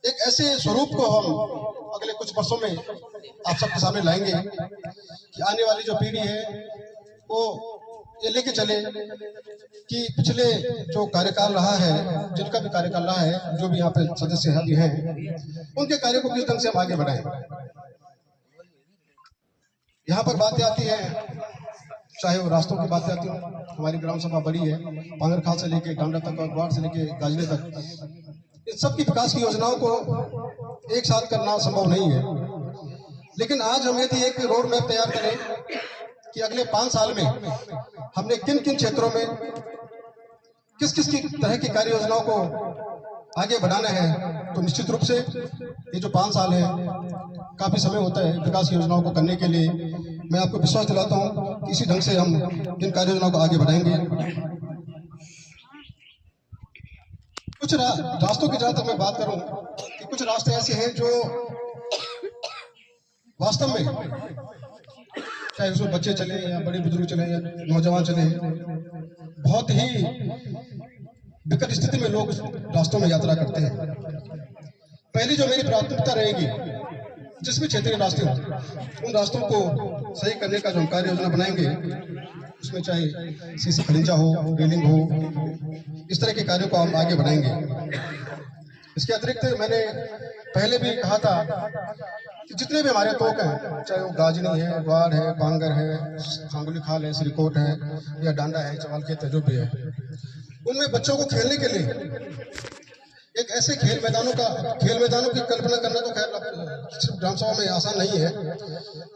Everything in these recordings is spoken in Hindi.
एक ऐसे स्वरूप को हम अगले कुछ वर्षों में आप सबके सामने लाएंगे कि आने वाली जो पीढ़ी है वो ये लेके चले कि पिछले जो कार्यकाल रहा है, जिनका भी कार्यकाल रहा है, जो भी यहाँ पे सदस्य अभी हैं, उनके कार्य को किस ढंग से हम आगे बढ़ाएं। यहाँ पर बातें आती है, चाहे वो रास्तों की बातें आती हो, हमारी ग्राम सभा बड़ी है, पांगरखाल से लेके गांडा तक और ग्वाड़ से लेके गाजले तक, इन सबकी विकास की योजनाओं को एक साथ करना संभव नहीं है। लेकिन आज हम यदि एक रोड मैप तैयार करें कि अगले 5 साल में हमने किन किन क्षेत्रों में किस किस की तरह की कार्य योजनाओं को आगे बढ़ाना है, तो निश्चित रूप से ये जो 5 साल है काफी समय होता है विकास योजनाओं को करने के लिए। मैं आपको विश्वास दिलाता हूँ कि इसी ढंग से हम इन कार्य योजनाओं को आगे बढ़ाएंगे। कुछ रास्तों की जहां तक मैं बात करूं कि कुछ रास्ते ऐसे हैं जो वास्तव में, चाहे उसमें बच्चे चले या बड़े बुजुर्ग चले या नौजवान चले, बहुत ही विकट स्थिति में लोग रास्तों में यात्रा करते हैं। पहली जो मेरी प्राथमिकता रहेगी, जिसमें क्षेत्रीय रास्ते हो, उन रास्तों को सही करने का जो हम कार्य योजना बनाएंगे, उसमें चाहे सीसी खलिंजा हो, रेलिंग हो, इस तरह के कार्यों को हम आगे बढ़ाएंगे। इसके अतिरिक्त मैंने पहले भी कहा था कि जितने भी हमारे तोक हैं, चाहे वो गाजनी है, ग्वाड़ है, बांगर है, सांगुली खाल है, श्रीकोट है या डांडा है, चवाल खेत है, जो भी है, उनमें बच्चों को खेलने के लिए एक ऐसे खेल मैदानों की कल्पना करना तो खैर ग्राम सभा में आसान नहीं है,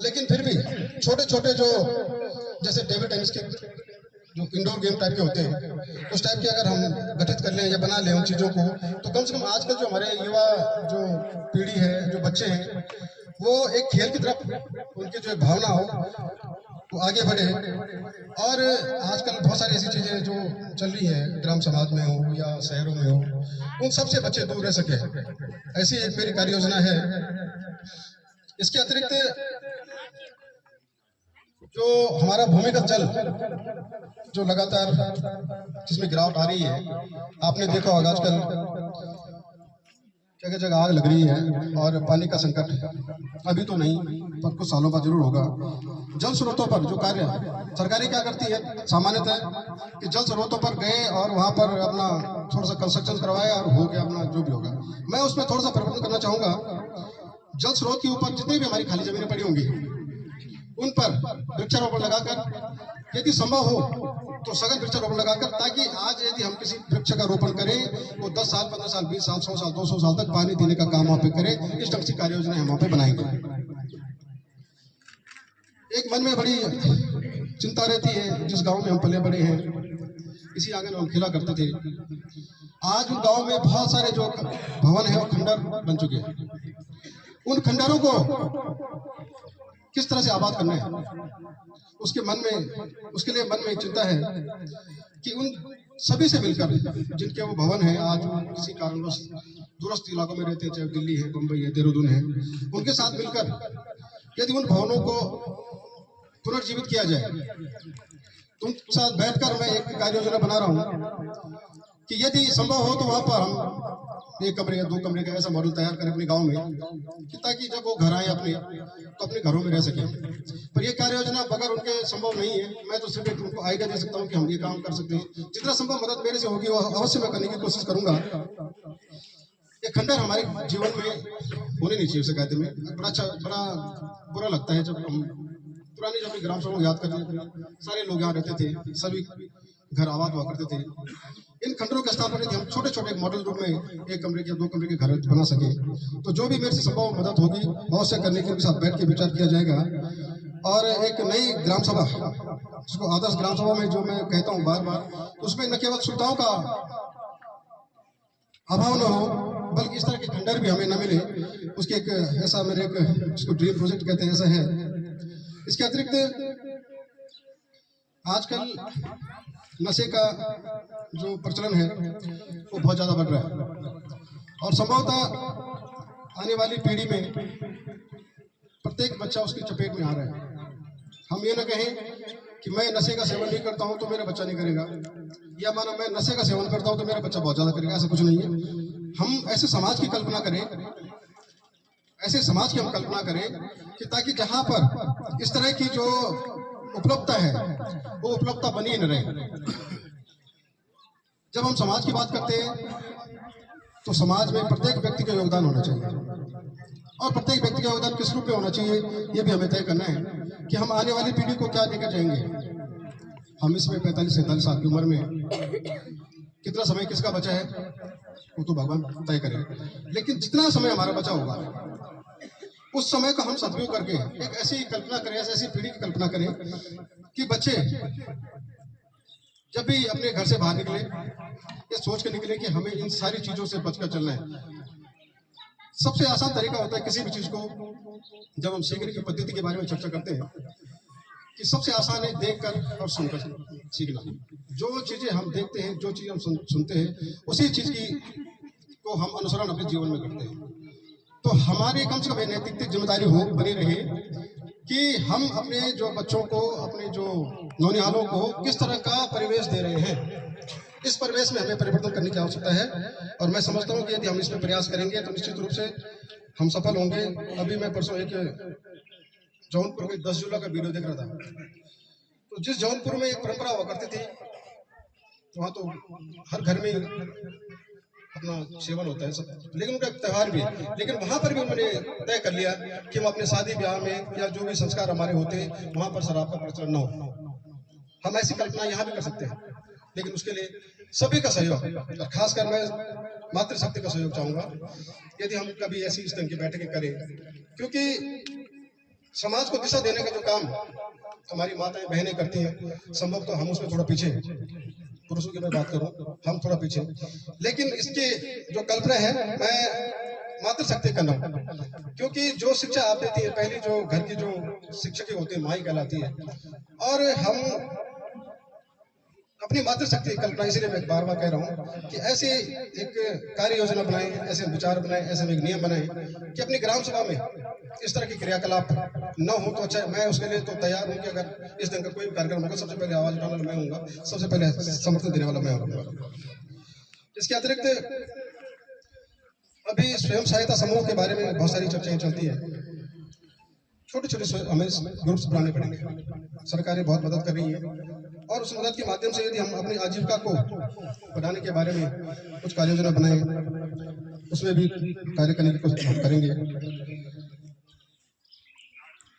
लेकिन फिर भी छोटे छोटे जो जैसे टेबल टेनिस के जो इंडोर गेम टाइप के होते हैं, उस टाइप के अगर हम गठित कर लें या बना लें उन चीज़ों को, तो कम से कम आजकल जो हमारे युवा जो पीढ़ी है, जो बच्चे हैं, वो एक खेल की तरफ उनकी जो भावना हो वो आगे बढ़े। और आजकल बहुत सारी ऐसी चीज़ें जो चल रही है ग्राम समाज में हो या शहरों में हो, उन सबसे बच्चे दूर रह सके, ऐसी एक मेरी कार्य योजना है। इसके अतिरिक्त जो हमारा भूमिगत जल जो लगातार जिसमें गिरावट आ रही है, आपने देखा होगा आजकल जगह जगह आग लग रही है और पानी का संकट अभी तो नहीं पर कुछ सालों बाद जरूर होगा। जल स्रोतों पर जो कार्य सरकारें क्या करती है सामान्यतः कि जल स्रोतों पर गए और वहां पर अपना थोड़ा सा कंस्ट्रक्शन करवाया और हो गया अपना जो भी होगा। मैं उसमें थोड़ा सा परिवर्तन करना चाहूंगा। जल स्रोत के ऊपर जितनी भी हमारी खाली जमीनें पड़ी होंगी उन पर वृक्षारोपण लगाकर, यदि संभव हो तो सघन वृक्षारोपण लगाकर, ताकि आज यदि हम किसी वृक्ष का रोपण करें तो 10 साल, 15 साल, 20 साल, 100 साल, 200 साल तक पानी देने का काम वहां पे करें। इस ढंग की कार्य योजना हम वहां पे बनाएंगे। एक मन में बड़ी चिंता रहती है, जिस गांव में हम पले बड़े हैं, इसी आंगन में हम खेला करते थे, आज उन गाँव में बहुत सारे जो भवन है वो खंडर बन चुके हैं। उन खंडरों को किस तरह से आबाद करना है, उसके लिए मन में चिंता है कि उन सभी से मिलकर, जिनके वो भवन है आज किसी कारणवश दूरस्थ इलाकों में रहते हैं, चाहे दिल्ली है, मुंबई है, देहरादून है, उनके साथ मिलकर यदि उन भवनों को पुनर्जीवित किया जाए, तो उनके साथ बैठकर मैं एक कार्य योजना बना रहा हूँ कि यदि संभव हो तो वहां पर हम 1 कमरे या 2 कमरे का ऐसा मॉडल तैयार करें अपने गांव में, कि ताकि जब वो घर आए अपने तो अपने घरों में रह सके। पर ये कार्य योजना बगैर उनके संभव नहीं है। मैं तो सिर्फ एक उनको आइडिया दे सकता हूँ कि हम ये काम कर सकते हैं। जितना संभव मदद मेरे से होगी वो अवश्य मैं करने की कोशिश करूंगा। ये खंडर हमारे जीवन में होने नहीं चाहिए। उसे कहते में बड़ा बुरा लगता है जब हम पुरानी जब ग्राम सभा याद करते हैं, सारे लोग यहाँ रहते थे, सभी घर आबाद हुआ करते थे। इन खंडरों की स्थापना यदि हम छोटे छोटे मॉडल रूप में 1 कमरे के 2 कमरे के घर बना सके, तो जो भी मेरे से संभव मदद होगी अवश्य करने के साथ बैठ के विचार किया जाएगा। और एक नई ग्राम सभा, जिसको आदर्श ग्राम सभा में जो मैं कहता हूँ बार बार, उसमें न केवल सुविधाओं का अभाव न हो, बल्कि इस तरह के खंडर भी हमें न मिले, उसके एक ऐसा मेरे एक जिसको ड्रीम प्रोजेक्ट कहते हैं ऐसा है। इसके अतिरिक्त आजकल नशे का जो प्रचलन है वो बहुत ज्यादा बढ़ रहा है और संभवतः आने वाली पीढ़ी में प्रत्येक बच्चा उसकी चपेट में आ रहा है। हम ये न कहें कि मैं नशे का सेवन नहीं करता हूं तो मेरा बच्चा नहीं करेगा, या माना मैं नशे का सेवन करता हूं तो मेरा बच्चा बहुत ज्यादा करेगा, ऐसा कुछ नहीं है। हम ऐसे समाज की कल्पना करें, ऐसे समाज की हम कल्पना करें कि ताकि जहां पर इस तरह की जो उपलब्धता है वो उपलब्धता बनी न रहे। जब हम समाज की बात करते हैं तो समाज में प्रत्येक व्यक्ति का योगदान होना चाहिए, और प्रत्येक व्यक्ति का योगदान किस रूप में होना चाहिए ये भी हमें तय करना है कि हम आने वाली पीढ़ी को क्या देकर जाएंगे। हम इसमें 45-47 साल की उम्र में कितना समय किसका बचा है वो तो भगवान तय करे, लेकिन जितना समय हमारा बचा होगा उस समय का हम सदुपयोग करके एक ऐसी कल्पना करें, ऐसी पीढ़ी की कल्पना करें कि बच्चे जब भी अपने घर से बाहर निकले ये सोच के निकले कि हमें इन सारी चीजों से बचकर चलना है। सबसे आसान तरीका होता है किसी भी चीज को जब हम सीखने की पद्धति के बारे में चर्चा करते हैं कि सबसे आसान है देखकर और सुनकर सीखना। जो चीजें हम देखते हैं, जो चीज हम सुनते हैं, उसी चीज की को हम अनुसरण अपने जीवन में करते हैं। तो हमारी कम से कम नैतिक जिम्मेदारी हो बनी रहे कि हम अपने जो बच्चों को, अपने जो नौनिहालों को किस तरह का परिवेश दे रहे हैं। इस परिवेश में हमें परिवर्तन करने की आवश्यकता है, और मैं समझता हूँ कि यदि हम इसमें प्रयास करेंगे तो निश्चित रूप से हम सफल होंगे। अभी मैं परसों एक जौनपुर में 10 जुलाई का वीडियो देख रहा था, तो जिस जौनपुर में एक परंपरा हुआ करती थी वहाँ तो हर घर में अपना सेवन होता है सब, लेकिन उनका त्योहार भी, लेकिन वहां पर भी उन्होंने तय कर लिया कि हम अपने शादी ब्याह में या जो भी संस्कार हमारे होते हैं वहां पर शराब का प्रचलन न हो। हम ऐसी कल्पना यहाँ भी कर सकते हैं, लेकिन उसके लिए सभी का सहयोग, और खासकर मैं मातृशक्ति का सहयोग चाहूंगा यदि हम कभी ऐसी इस तरह की बैठकें करें, क्योंकि समाज को दिशा देने का जो काम हमारी माताएं बहनें करती हैं, संभव तो हम उसमें थोड़ा पीछे, पुरुषों की मैं बात करूं हम थोड़ा पीछे, लेकिन इसकी जो कल्पना है मैं मातृशक्ति करना हूं। क्योंकि जो शिक्षा आप देती है, पहली जो घर की जो शिक्षक होती है माँ ही कहलाती है, और हम अपनी मातृशक्ति की कल्पना, इसीलिए मैं बार बार कह रहा हूँ कि ऐसी एक कार्य योजना बनाएं, ऐसे विचार बनाएं, ऐसे एक नियम बनाएं कि अपनी ग्राम सभा में इस तरह की क्रियाकलाप न हो। तो अच्छा, मैं उसके लिए तो तैयार हूँ कि अगर इस तरह का कोई कार्यक्रम होगा सबसे पहले आवाज उठाने वाला मैं हूँगा, सबसे पहले समर्थन देने वाला मैं हूँगा। इसके अतिरिक्त अभी स्वयं सहायता समूह के बारे में बहुत सारी चर्चाएं चलती है। छोटे छोटे हमें ग्रुप्स बनाने पड़ेंगे, सरकारें बहुत मदद कर रही है, और उस मदद के माध्यम से यदि हम अपनी आजीविका को बढ़ाने के बारे में कुछ कार्य योजना बनाए, उसमें भी कार्य करने की कोशिश हम करेंगे।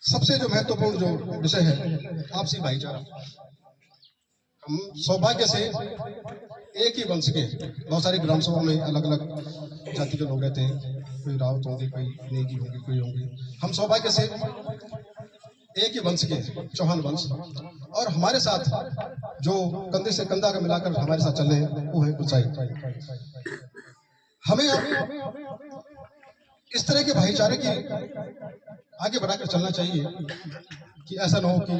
सबसे जो महत्वपूर्ण जो विषय है आपसी भाईचारा। हम सौभाग्य से एक ही वंश के बहुत सारी ग्राम सभा में अलग अलग जाति के लोग रहते हैं, कोई रावत होंगे, कोई नेगी होंगे, कोई होंगे। हम सौभाग्य से एक ही वंश के, चौहान वंश, और हमारे साथ जो कंधे से कंधा का मिलाकर हमारे साथ चल रहे हैं वो है कुचाई। हमें इस तरह के भाईचारे की आगे बढ़ाकर चलना चाहिए कि ऐसा ना हो कि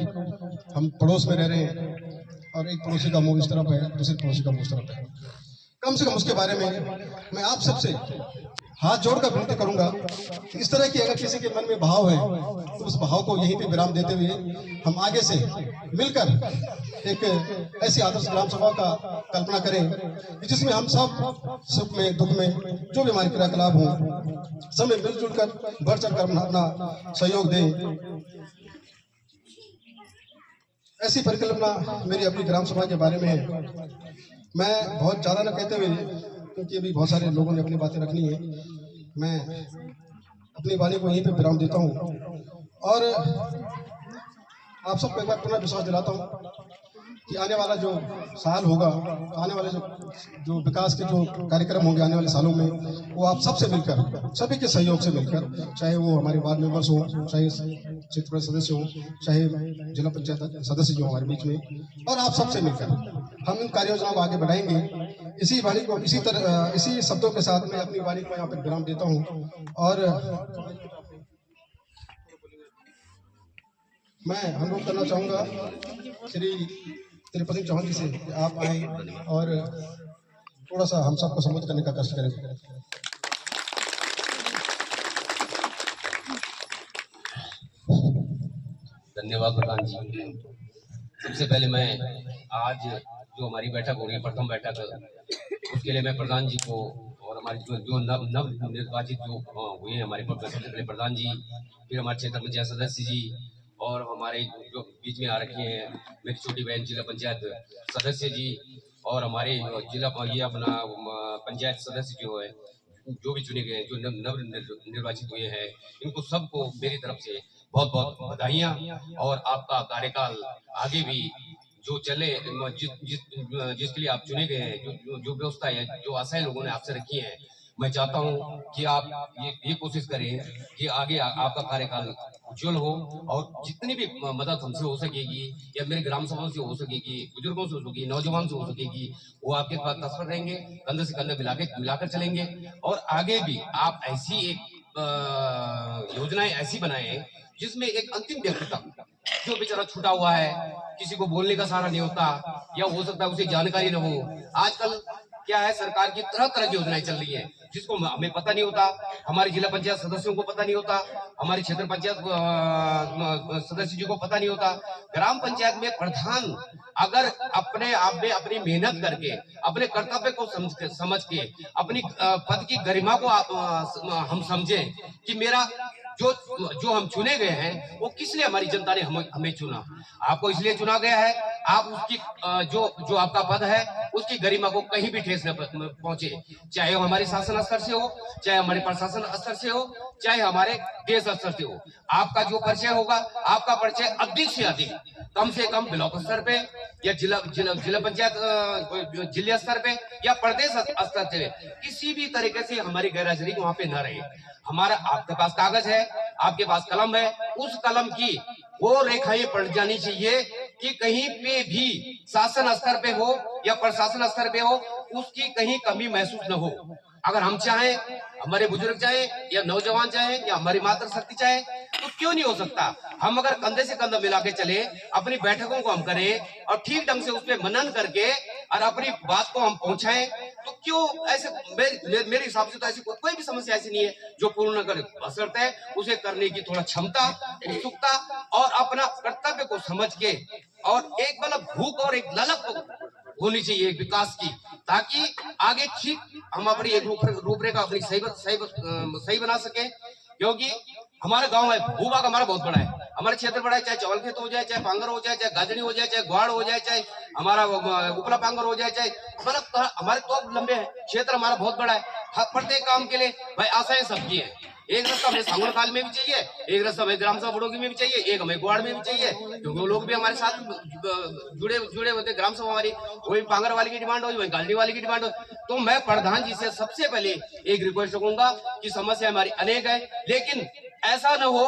हम पड़ोस में रह रहे हैं और एक पड़ोसी का मुंह इस तरफ है, दूसरे पड़ोसी का मुंह इस तरफ है। कम से कम उसके बारे में मैं आप सबसे हाथ जोड़कर विनती करूंगा कि इस तरह की अगर किसी के मन में भाव है तो उस भाव को यहीं पे विराम देते हुए हम आगे से मिलकर एक ऐसी आदर्श ग्राम सभा का कल्पना करें जिसमें हम सब सुख में दुख में जो भी हमारे क्रियाकलाप हों सब में मिलजुल कर बढ़ चढ़ कर अपना सहयोग दें। ऐसी परिकल्पना मेरी अपनी ग्राम सभा के बारे में है। मैं बहुत ज्यादा न कहते हुए, क्योंकि अभी बहुत सारे लोगों ने अपनी बातें रखनी है, मैं अपनी वाणी को यहीं पे विराम देता हूँ और आप सबको एक बार पुनः विश्वास दिलाता हूँ कि आने वाला जो साल होगा, आने वाले जो विकास के जो कार्यक्रम होंगे आने वाले सालों में, वो आप सबसे मिलकर, सभी के सहयोग से मिलकर, चाहे वो हमारे वार्ड मेंबर्स हों, चाहे क्षेत्र परिषद सदस्य हों, चाहे जिला पंचायत सदस्य जो हमारे बीच में, और आप सबसे मिलकर हम इन कार्य योजनाओं को आगे बढ़ाएंगे। इसी वाणी को इसी शब्दों के साथ मैं अपनी वाणी को यहाँ पर विराम देता हूँ और मैं अनुरोध करना चाहूंगा श्री तिरुपति सिंह चौहान जी से कि आप आए और थोड़ा सा हम सबको संबोधित करने का कष्ट करें। धन्यवाद प्रधान जी। सबसे पहले मैं आज जो हमारी बैठक हो रही है, प्रथम बैठक, उसके लिए मैं प्रधान जी को और हमारे जो नव निर्वाचित जो हुए हैं हमारे सबसे पहले प्रधान जी, फिर हमारे क्षेत्र पंचायत सदस्य जी, और हमारे जो बीच में आ रखे हैं मेरी छोटी बहन जिला पंचायत सदस्य जी, और हमारे जिला ये अपना पंचायत सदस्य जो है जो भी चुने गए हैं, जो नव निर्वाचित हुए हैं, इनको सबको मेरी तरफ से बहुत बहुत बधाइयाँ। और आपका कार्यकाल आगे भी जो चले, जिसके लिए आप चुने गए हैं, जो व्यवस्था है, जो आशाएं लोगों ने आपसे रखी हैं, मैं चाहता हूं कि आप ये कोशिश करें कि आगे आपका कार्यकाल उज्जवल हो, और जितनी भी मदद हमसे हो सकेगी या मेरे ग्राम सभा से हो सकेगी, बुजुर्गों से हो सकेगी, नौजवान से हो सकेगी, वो आपके पास तत्पर रहेंगे, कंधे से कंधे मिलाकर चलेंगे। और आगे भी आप ऐसी एक योजनाएं ऐसी बनाएं जिसमें एक अंतिम व्यक्ति तक जो बेचारा छूटा हुआ है, किसी को बोलने का सहारा नहीं होता, या हो सकता है उसे जानकारी न हो। आजकल क्या है, सरकार की तरह तरह की योजनाएं चल रही है जिसको हमें पता नहीं होता, हमारे जिला पंचायत सदस्यों को पता नहीं होता, हमारे क्षेत्र पंचायत सदस्य जी को पता नहीं होता। ग्राम पंचायत में प्रधान अगर अपने आप में अपनी मेहनत करके, अपने कर्तव्य को समझ के अपनी पद की गरिमा को हम समझें कि मेरा जो हम चुने गए हैं वो किस लिए हमारी जनता ने हमें चुना। आपको इसलिए चुना गया है, आप उसकी जो आपका पद है उसकी गरिमा को कहीं भी ठेस न पहुंचे, चाहे वो हमारे शासन स्तर से हो, चाहे हमारे प्रशासन स्तर से हो, चाहे हमारे देश स्तर से हो। आपका जो परिचय होगा, आपका परिचय अधिक से अधिक कम से कम ब्लॉक स्तर पे या जिला पंचायत जिले स्तर पे या प्रदेश स्तर पे किसी भी तरीके से हमारी गैरहाजिरी वहां पे न रहे। हमारा आपके पास कागज है, आपके पास कलम है, उस कलम की वो रेखाएं पड़ जानी चाहिए कि कहीं पे भी शासन स्तर पे हो या प्रशासन स्तर पे हो उसकी कहीं कमी महसूस न हो। अगर हम चाहें, हमारे बुजुर्ग चाहें या नौजवान चाहें या हमारी मातृशक्ति चाहे, तो क्यों नहीं हो सकता। हम अगर कंधे से कंधा मिला के चले, अपनी बैठकों को हम करें और ठीक ढंग से उस पर मनन करके और अपनी बात को हम पहुंचाएं, तो क्यों ऐसे मेरे हिसाब से तो ऐसी कोई भी समस्या ऐसी नहीं है जो पूर्ण कर असरते है। उसे करने की थोड़ा क्षमता, उत्सुकता और अपना कर्तव्य को समझ के, और एक मतलब भूख और एक ललक होनी चाहिए विकास की, ताकि आगे ठीक हम अपनी एक रूपरेखा अपनी सही बना सके। क्योंकि हमारा गांव है, भूभाग हमारा बहुत बड़ा है, हमारा क्षेत्र बड़ा है, चाहे चवल खेत हो जाए, चाहे पांगर हो जाए, चाहे गाजनी हो जाए, चाहे ग्वाड़ हो जाए, चाहे हमारा उपला पांगर हो जाए, चाहे मतलब हमारे तो लंबे हैं, क्षेत्र हमारा बहुत बड़ा है। प्रत्येक काम के लिए भाई आशाएं सबकी है। एक रास्ता हमें सांगोर काल में भी चाहिए, एक रास्ता हमें ग्राम सभा बड़ोगी में भी चाहिए, एक हमें ग्वाड़ में भी चाहिए, क्योंकि वो लोग भी हमारे साथ जुड़े होते। ग्राम सभा हमारी वही पांगर वाली की डिमांड हो, वही गालडी वाली की डिमांड हो। तो मैं प्रधान जी से सबसे पहले एक रिक्वेस्ट करूंगा कि समस्या हमारी अनेक है, लेकिन ऐसा न हो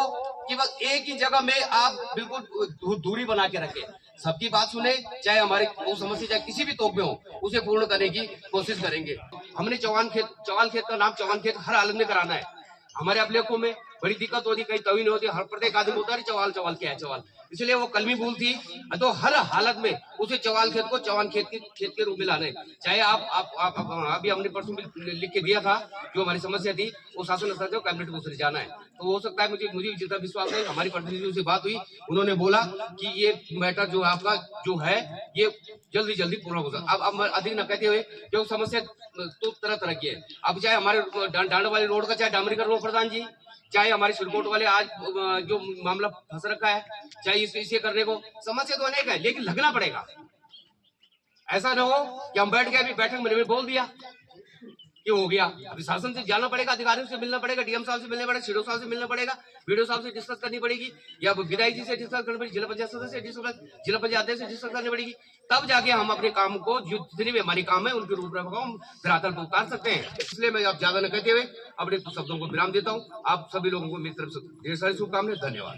कि बस एक ही जगह में आप बिल्कुल दूरी बना के रखें। सबकी बात सुने, चाहे हमारी वो समस्या चाहे किसी भी तोप में हो, उसे पूर्ण करने की कोशिश करेंगे। हमने चौहान खेत का नाम चौहान खेत हर हालत में कराना है। हमारे अभिलेखों में बड़ी दिक्कत होती, कहीं तवी नहीं होती, हर प्रत्येक आदमी होता है चौहान क्या है चौहान, इसलिए वो कलमी भूल थी। तो हर हालत में उसे चौहान खेत को चौहान खेत के रूप में लाना है। चाहे आप अभी हमने परसों लिख के दिया था, जो हमारी समस्या थी वो शासन स्तर से कैबिनेट को जाना है। तो हो सकता है, मुझे जितना विश्वास है, हमारी प्रतिनिधियों से बात हुई, उन्होंने बोला कि ये मैटर जो आपका जो है ये जल्दी पूर्ण होगा। अब अधिक न कहते हुए, जो समस्या तो तरह की है। अब चाहे हमारे डांड वाली रोड का चाहे डामरीकरण हो प्रधान जी, चाहे हमारे सिरकोट वाले आज जो मामला फंस रखा है, चाहे इसे करने को, समस्या तो अनेक है, लेकिन लगना पड़ेगा। ऐसा ना हो कि हम बैठ के अभी बैठक में बोल दिया कि हो गया। अभी शासन से जाना पड़ेगा, अधिकारियों से मिलना पड़ेगा, डीएम साहब से मिलना पड़ेगा, सीडो साहब से मिलना पड़ेगा, वीडियो साहब से डिस्कस करनी पड़ेगी, या विधायक जी से डिस्कस करनी पड़ेगी, जिला पंचायत सदस्य से, जिला पंचायत अध्यक्ष से डिस्कस करनी पड़ेगी। तब जाके हम अपने काम को, जितनी भी हमारी काम है उनके रूपरेखा को हम धरातल पर उतार सकते हैं। इसलिए मैं अब ज्यादा न कहते हुए अपने शब्दों को विराम देता हूँ। आप सभी लोगों को मेरी तरफ से ढेर सारी शुभकामनाएं। धन्यवाद।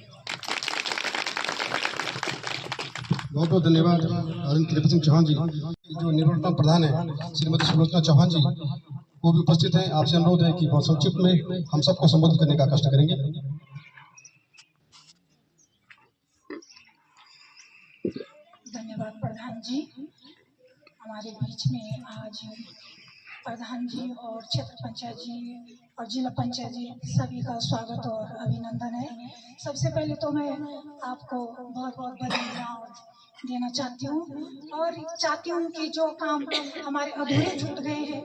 बहुत बहुत धन्यवाद आदरणीय त्रिपति सिंह चौहान जी। जो निवर्तमान प्रधान है श्रीमती सुलोचना चौहान जी, वो भी उपस्थित हैं। आपसे अनुरोध है कि बहुत संक्षिप्त में हम सबको संबोधित करने का कष्ट करेंगे। धन्यवाद प्रधान जी। हमारे बीच में आज प्रधान जी और क्षेत्र पंचायत जी और जिला पंचायत जी सभी का स्वागत और अभिनंदन है। सबसे पहले तो मैं आपको बहुत बहुत बधाइयाँ और देना चाहती हूँ और चाहती हूँ कि जो काम हमारे अधूरे छूट गए हैं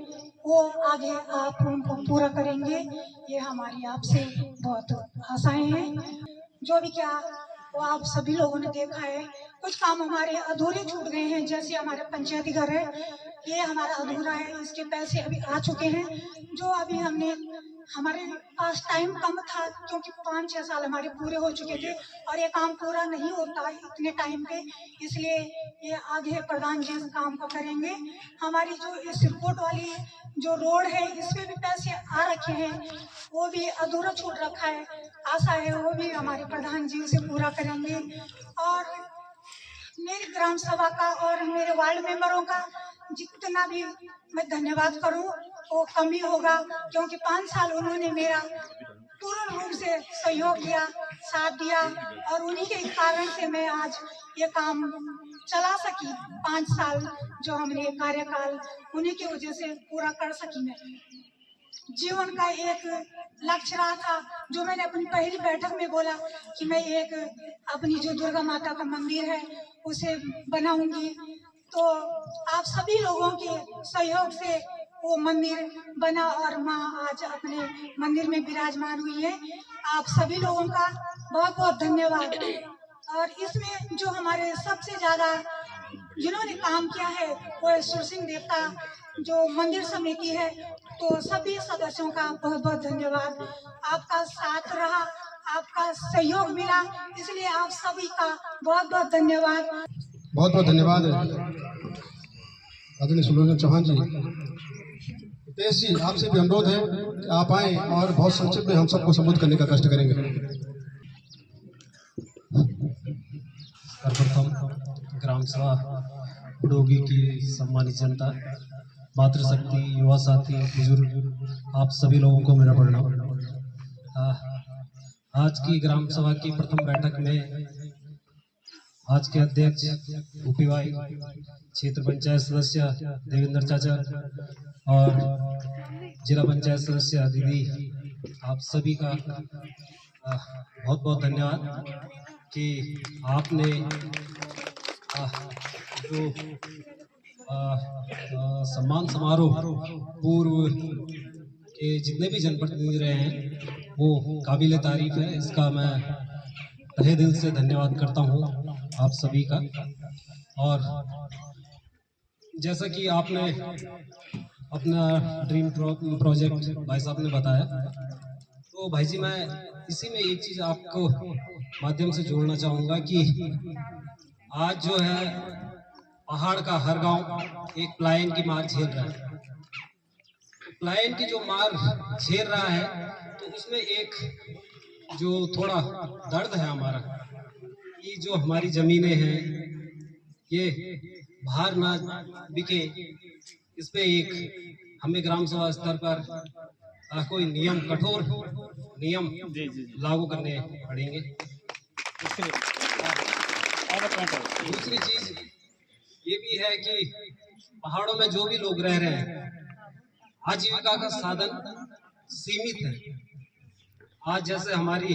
वो आगे आप उनको पूरा करेंगे। ये हमारी आपसे बहुत आशाएं हैं। जो भी क्या वो आप सभी लोगों ने देखा है, कुछ काम हमारे अधूरे छूट गए हैं। जैसे हमारे पंचायती घर है, ये हमारा अधूरा है, इसके पैसे अभी आ चुके हैं। जो अभी हमारे पास टाइम कम था क्योंकि 5-6 साल हमारे पूरे हो चुके थे और ये काम पूरा नहीं होता इतने टाइम पे, इसलिए ये आगे प्रधान जी इस काम को करेंगे। हमारी जो ये सिरकोट वाली जो रोड है इसमें भी पैसे आ रखे हैं, वो भी अधूरा छूट रखा है। आशा है वो भी हमारे प्रधान जी उसे पूरा करेंगे। और मेरी ग्राम सभा का और मेरे वार्ड मेंबरों का जितना भी मैं धन्यवाद करूं वो कम ही होगा, क्योंकि 5 साल उन्होंने मेरा पूर्ण रूप से सहयोग किया, साथ दिया और उन्हीं के कारण से मैं आज ये काम चला सकी। 5 साल जो हमने कार्यकाल उन्हीं की वजह से पूरा कर सकी। मैं जीवन का एक लक्ष्य रहा था, जो मैंने अपनी पहली बैठक में बोला कि मैं एक अपनी जो दुर्गा माता का मंदिर है उसे बनाऊंगी। तो आप सभी लोगों के सहयोग से वो मंदिर बना और माँ आज अपने मंदिर में विराजमान हुई है। आप सभी लोगों का बहुत बहुत धन्यवाद। और इसमें जो हमारे सबसे ज्यादा जिन्होंने काम किया है वो है सुरसिंह देवता जो मंदिर समिति है, तो सभी सदस्यों का बहुत बहुत धन्यवाद। आपका साथ रहा, आपका सहयोग मिला, इसलिए आप सभी का बहुत बहुत धन्यवाद। बहुत बहुत धन्यवाद आदरणीय सुलोचना चौहान जी। हितेश जी, आपसे भी अनुरोध है कि आप आए और बहुत संक्षिप्त में हम सबको संबोधित करने का कष्ट करेंगे। सर्वप्रथम ग्राम सभा बुडोगी की सम्मानित जनता, मातृशक्ति, युवा साथी, बुजुर्ग, आप सभी लोगों को मेरा प्रणाम। आज की ग्राम सभा की प्रथम बैठक में आज के अध्यक्ष भूपी भाई, क्षेत्र पंचायत सदस्य देवेंद्र चाचा और जिला पंचायत सदस्य दीदी, आप सभी का बहुत बहुत धन्यवाद कि आपने जो सम्मान समारोह पूर्व के जितने भी जनप्रतिनिधि रहे हैं वो काबिल तारीफ है। इसका मैं तहे दिल से धन्यवाद करता हूँ आप सभी का। और जैसा कि आपने अपना ड्रीम प्रोजेक्ट भाई साहब ने बताया, तो भाई जी मैं इसी में एक चीज़ आपको माध्यम से जोड़ना चाहूँगा कि आज जो है पहाड़ का हर गांव एक पलायन की मार झेल रहा है। पलायन की जो मार झेल रहा है तो उसमें एक जो थोड़ा दर्द है हमारा, ये जो हमारी जमीनें हैं ये बाहर ना बिके, इस पे एक हमें ग्राम सभा स्तर पर कोई नियम, कठोर नियम लागू करने पड़ेंगे। दूसरी चीज ये भी है कि पहाड़ों में जो भी लोग रह रहे हैं आजीविका का साधन सीमित है। आज जैसे हमारी,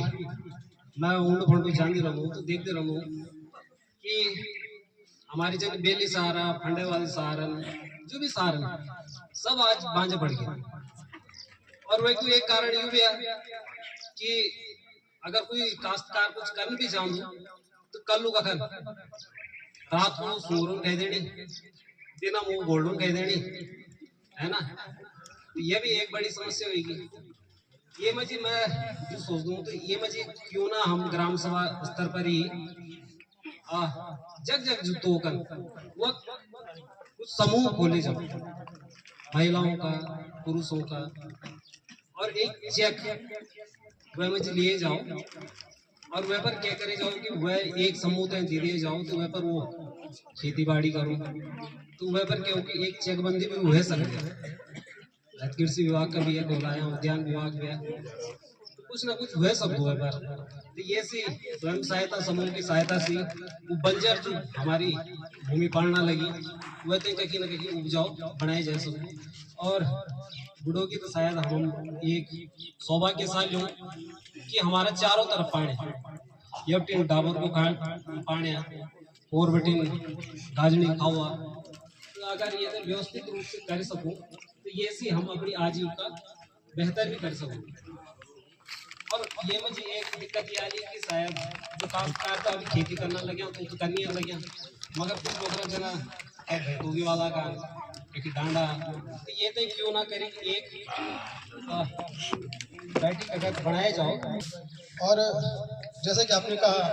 मैं ऊंड फंड जान रहा हूँ तो देखते रहूँ कि हमारी जगह बेली सहारा, फंडे वाले सहारन, जो भी सहारन सब आज बांझे पड़ गए। और वही कोई एक कारण ये भी है कि अगर कोई काश्तकार कुछ कर भी जाऊँ तो कल का खन रात को सूरों कह देनी, दिन मुंह गोल्डों कह देनी, है ना। तो ये भी एक बड़ी समस्या होगी। ये मजी मैं जो सोच दूं तो ये मजी क्यों ना हम ग्राम सभा स्तर पर ही जग जग जुटो कर वो कुछ समूह खोले जाओ, महिलाओं का, पुरुषों का, और एक चेक वह मुझे लिए जाओ और वह पर क्या करे जाओ कि वह एक समूह तय दिए जाओ तो वह पर वो खेती बाड़ी करो, तो वह पर क्या हो कि एक चेकबंदी भी वह सकते। कृषि विभाग का भी है, कोलाया उद्यान विभाग भी है, तो कुछ ना कुछ वह सब हुए पर तो ये सी स्वयं सहायता समूह की सहायता से वो बंजर जो हमारी भूमि पड़ना लगी वह तो कहीं ना कहीं उपजाऊ बनाए जाए सब। और बुढ़ों की तो शायद हम एक सौभाग्यशाली हो कि हमारा चारों तरफ पानी, ये डाबर को पानी और बेटिन गाजनी खावा, तो अगर ये व्यवस्थित रूप से कर सकूं तो ये से हम अपनी आजीविका बेहतर भी कर सकूं। और ये मुझे एक दिक्कत ये आ रही है कि शायद जो काश्तकार तो अभी खेती करना लगे तो करनी लगे, मगर कुछ लोग जना भैंतोगी वाला का एक डांडा, तो ये तो क्यों ना करें एक बैठक अगर बनाया जाओ। और जैसे कि आपने कहा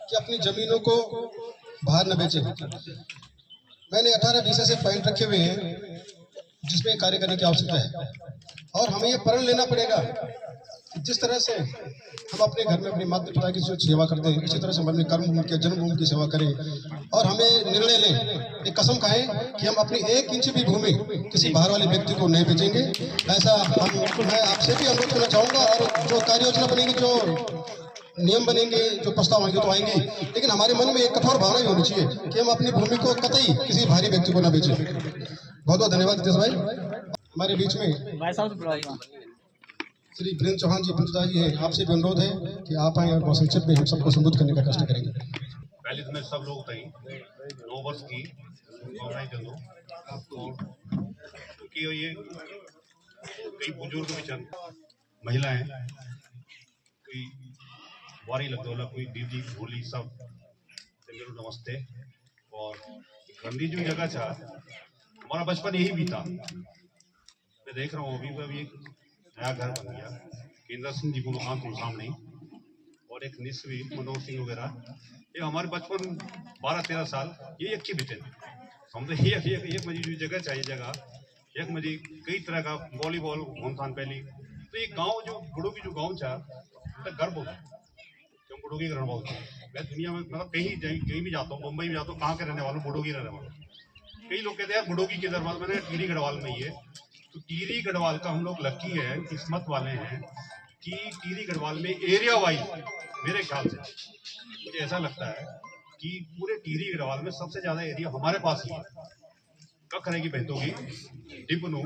कि अपनी जमीनों को बाहर न बेचें, मैंने 18-20 ऐसे पॉइंट रखे हुए हैं जिसमें कार्य करने की आवश्यकता है, और हमें ये प्रण लेना पड़ेगा कि जिस तरह से हम अपने घर में अपनी माता पिता की जो सेवा करते हैं, इसी तरह से हम अपने कर्मभूमि की जन्मभूमि की सेवा करें, और हमें निर्णय लें, एक कसम खाएं कि हम अपनी 1 इंच भी भूमि किसी बाहर वाले व्यक्ति को नहीं बेचेंगे। ऐसा मैं आपसे भी अनुरोध करना चाहूँगा। और जो कार्य योजना बनेगी, जो नियम बनेंगे, जो प्रस्ताव आएंगे तो आएंगे, लेकिन हमारे मन में एक कठोर भावना भी होनी चाहिए कि हम अपनी भूमि को कतई किसी बाहरी व्यक्ति को न बेचें। बहुत बहुत धन्यवाद हितेश भाई। हमारे बीच में श्री वीरेंद्र चौहान जी पंचदा जी हैं, आपसे भी अनुरोध है कि आप आए और बहुत संक्षिप्त में हम सबको संबोधित करने का कष्ट करेंगे। पहले तो मैं सब लोग तई 9 वर्ष की शुभकामनाएं दे दूं, क्योंकि ये कई बुजुर्ग विचन महिलाएं, कोई वारी लगदोला, कोई दीदी भोली, सब मेरे नमस्ते। और गंदी जो जगह था, हमारा बचपन यही बीता। मैं देख रहा हूँ अभी एक नया घर बन गया, केंद्र सिंह जी को आंखों सामने, और एक निस्वी मनोहर सिंह वगैरह। ये हमारे बचपन 12-13 साल ये एक ही बीते। हम तो एक मजी जो जगह चाहिए, जगह एक मजी कई तरह का वॉलीबॉल होन थान पहली। तो ये गांव जो बुढ़ोगी जो गांव था, तो गर्व होता है क्यों बुढ़ोगी का रहने वाला। मैं दुनिया में मतलब कहीं भी जाता हूँ, मुंबई में जाता हूँ, कहाँ के रहने वाला, बुढ़ोगी रहने वाला। कई लोग कहते हैं बुढ़ोगी के दरबार, मैंने टिहरी गढ़वाल में ही है। तो टिहरी गढ़वाल का हम लोग लकी है, किस्मत वाले हैं कि टिहरी गढ़वाल में एरिया वाइज मेरे ख्याल से मुझे ऐसा लगता है कि पूरे टिहरी गढ़वाल में सबसे ज्यादा एरिया हमारे पास ही है। कखरे की बहतोगी, डिपनू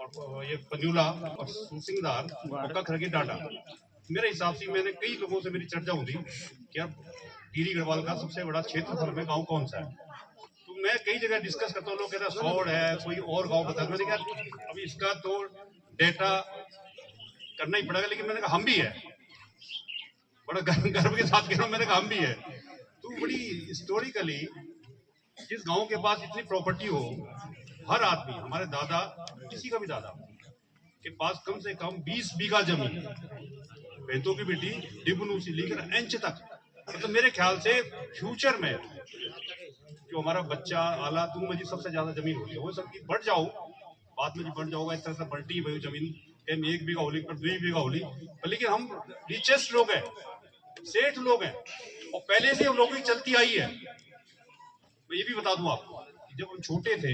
और ये पंजुला और सुसिंगदार और कखरे की डाटा। मेरे हिसाब से मैंने कई लोगों से मेरी चर्चा हुई कि यार टिहरी गढ़वाल का सबसे बड़ा क्षेत्रफल में गाँव कौन सा है। मैं कई जगह डिस्कस करता हूँ, लोग कहते हैं सौड़ है, कोई और गांव बता। मैंने कहा अभी इसका तो डेटा करना ही पड़ेगा, लेकिन मैंने कहा हम भी है, बड़ा गर्व के साथ कह रहा हूँ, मैंने कहा हम भी है। तो बड़ी हिस्टोरिकली जिस गांव के पास इतनी प्रॉपर्टी हो, हर आदमी, हमारे दादा, किसी का भी दादा के पास कम से कम 20 बीघा जमीन, बेतों की बेटी डिबनू से लेकर एंच तक। मतलब मेरे ख्याल से फ्यूचर में जो हमारा बच्चा आला तुम मुझे सबसे ज्यादा जमीन होगी, वो सब बढ़ जाओ, बाद में जो बढ़ जाओगा इस तरह से बढ़ती है जमीन, 1 बीघा होली पर 2 बीघा होली। लेकिन हम रिचेस्ट लोग हैं, सेठ लोग हैं, और पहले से हम लोगों की चलती आई है। मैं ये भी बता दूं आपको, जब हम छोटे थे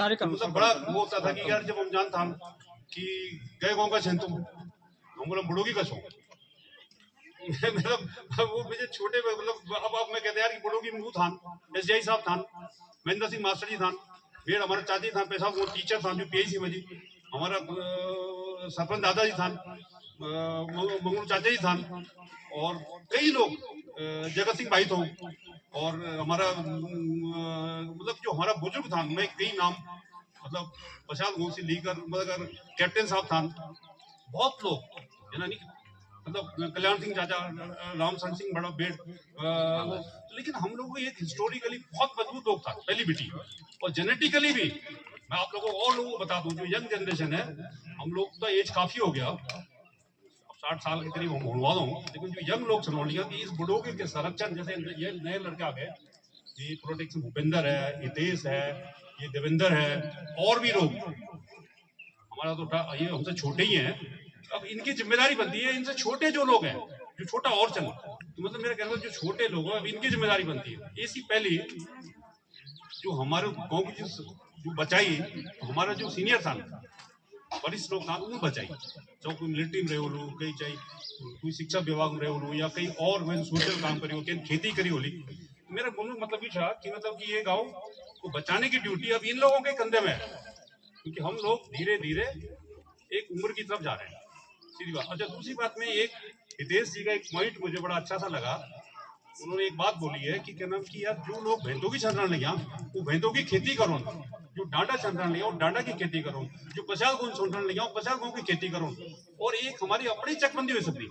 मतलब बड़ा वो होता था कि यार जब हम जानता कि गए गाँव का छन तुम, हम बोला बुढ़ोगी का छो। मतलब वो मुझे छोटे मतलब अब मैं कहते यार कि बुढ़ोगी मुंह थान, SDI साहब थान, महेंद्र सिंह मास्टर जी थान, फिर हमारे चाची थान पैसा वो टीचर थान जो PIC में जी, हमारा सरपंच दादाजी थान, मंगलू चाचा जी थान, और कई लोग, जगत सिंह भाई थे, और हमारा मतलब जो हमारा बुजुर्ग था, मैं कई नाम मतलब प्रशांत गोल से लेकर मतलब कैप्टन साहब था, बहुत लोग यानी मतलब कल्याण सिंह चाचा, रामचंद्र सिंह बड़ा बेट, लेकिन हम लोग एक हिस्टोरिकली बहुत मजबूत लोग था पहली बेटी, और जेनेटिकली भी मैं आप लोगों और लोगों को बता दूं, जो यंग जनरेशन है, हम लोग का एज काफी हो गया, 60 साल के करीब हम होने वाला हूँ, लेकिन जो यंग लोग सुनो लिया कि इस बुढ़ोगे के संरक्षण, जैसे ये नए लड़के आ गए, ये प्रोटेक्शन भूपेंद्र है, हितेश है, ये देवेंद्र है, और भी लोग, हमारा तो ये हमसे छोटे ही हैं, अब इनकी जिम्मेदारी बनती है, इनसे छोटे जो लोग हैं, जो छोटा और चल, तो मतलब मेरा कहना जो छोटे लोग हैं, अब इनकी जिम्मेदारी बनती है। इसी पहले जो हमारे गाँव की जो बचाई, हमारा जो सीनियर था, वरिष्ठ लोग था, वो बचाई, चाहे कोई मिलिट्री में रहे हो, कहीं चाहे कोई शिक्षा विभाग में रहे हो, या कहीं और सोशल काम करी हो, कहीं खेती करी होली। मेरा बोलने का मतलब ये था कि मतलब कि ये गाँव को बचाने की ड्यूटी अब इन लोगों के कंधे में है, क्योंकि हम लोग धीरे धीरे एक उम्र की तरफ जा रहे हैं, सीधी बात। अच्छा, दूसरी बात में एक हितेश जी का एक पॉइंट मुझे बड़ा अच्छा सा लगा उन्होंने एक बात बोली है कि क्या नाम की यार जो लोग भैंसों की छंदरण लिया वो भैंसों की खेती करो, जो डांडा छंदरण लिया वो डांडा की खेती करो, जो 50 गाँव छंदरण लिया वो 50 गाँव की खेती करो। और एक हमारी अपनी चकबंदी हो सकती,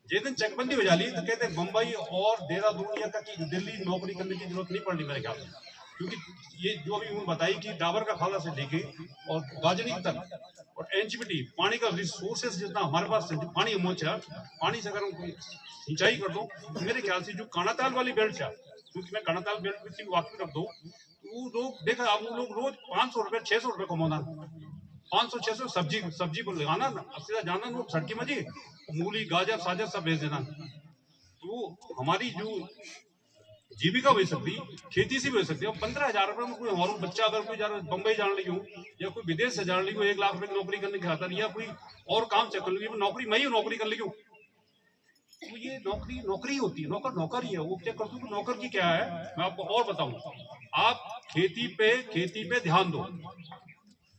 जिस दिन चकबंदी हो जाली तो कहते बम्बई और देहरादून या कि दिल्ली नौकरी करने की जरूरत नहीं पड़नी मेरे ख्याल में, क्योंकि ये जो अभी उन्होंने बताई कि डाबर का खाला से लेके और गाजनी तक और एनजीबीटी पानी का रिसोर्सेस जितना हमारे पास पानी मोचा पानी से अगर हम सिंचाई कर दो तो मेरे ख्याल से जो कानाताल वाली बेल्ट है, क्योंकि मैं कानाताल बेल्ट में वाकिफ रख दो, वो लोग देखा अब वो लोग रोज 500 रुपए 600 रुपए कमाना, 500-600 सब्जी को लगाना सीधा जाना लोग सड़की मजी मूली गाजर साजर सब बेच देना। तो हमारी जो जीविका हो सकती खेती से भी हो सकती है। 15,000 रुपए में कोई हमारा बच्चा अगर कोई बम्बई जाने लगी हो या कोई विदेश से जाने लगी हो 1 लाख रुपए की नौकरी करने की खातर या कोई और काम से कर लगी नौकरी मैं ही नौकरी कर लगी हूँ, तो ये नौकरी होती है, नौकर ही है। वो क्या करते हो नौकर की क्या है मैं आपको और बताऊं, आप खेती पे ध्यान दो।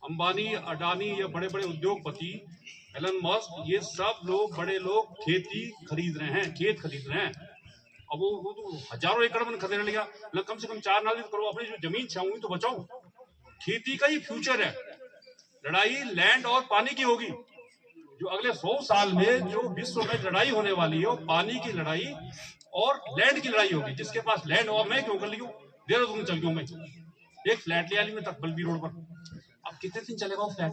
अंबानी अडानी या बड़े बड़े उद्योगपति एलन मस्क ये सब लोग बड़े लोग खेती खरीद रहे हैं, खेत खरीद रहे हैं। अब वो तो हजारों एकड़ में खरीदने लिया, कम से कम 4 नाली करो, अपनी जो जमीन छाऊंगी तो बचाओ। खेती का ही फ्यूचर है। लड़ाई लैंड और पानी की होगी। जो अगले 100 साल में जो विश्व में लड़ाई होने वाली है वो पानी की लड़ाई और लैंड की लड़ाई होगी। जिसके पास लैंड हो, मैं क्यों कर ली हूँ, देहरादून चल गया मैं, एक फ्लैट ले आली मैं तक बल्बी रोड पर। अब कितने दिन चलेगा वो फ्लैट?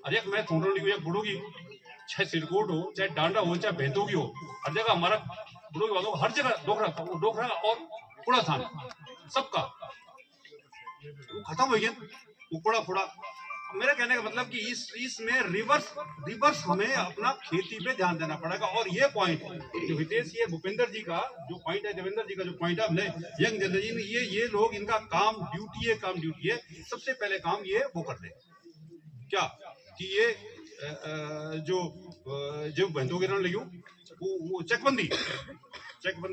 अरे मैं थोड़ा ली बुढ़ोगी, चाहे सिरकोट हो, चाहे डांडा हो, चाहे भैंतोगी हो, हर जगह हमारा बुढ़ोगी वालों हर जगह डोकरा और कूड़ा थान सबका वो खत्म हो गया, वो कूड़ा फूड़ा। मेरा कहने का मतलब कि इसमें रिवर्स हमें अपना खेती पे ध्यान देना पड़ेगा। और ये पॉइंट जो हितेश ये भूपेंद्र जी का जो पॉइंट है, देवेंद्र जी का जो पॉइंट है, हमने यंग जनरेशन ये लोग इनका काम ड्यूटी है, सबसे पहले काम ये वो कर दे क्या कि ये जो बंदों गिरने लगी वो चकबंदी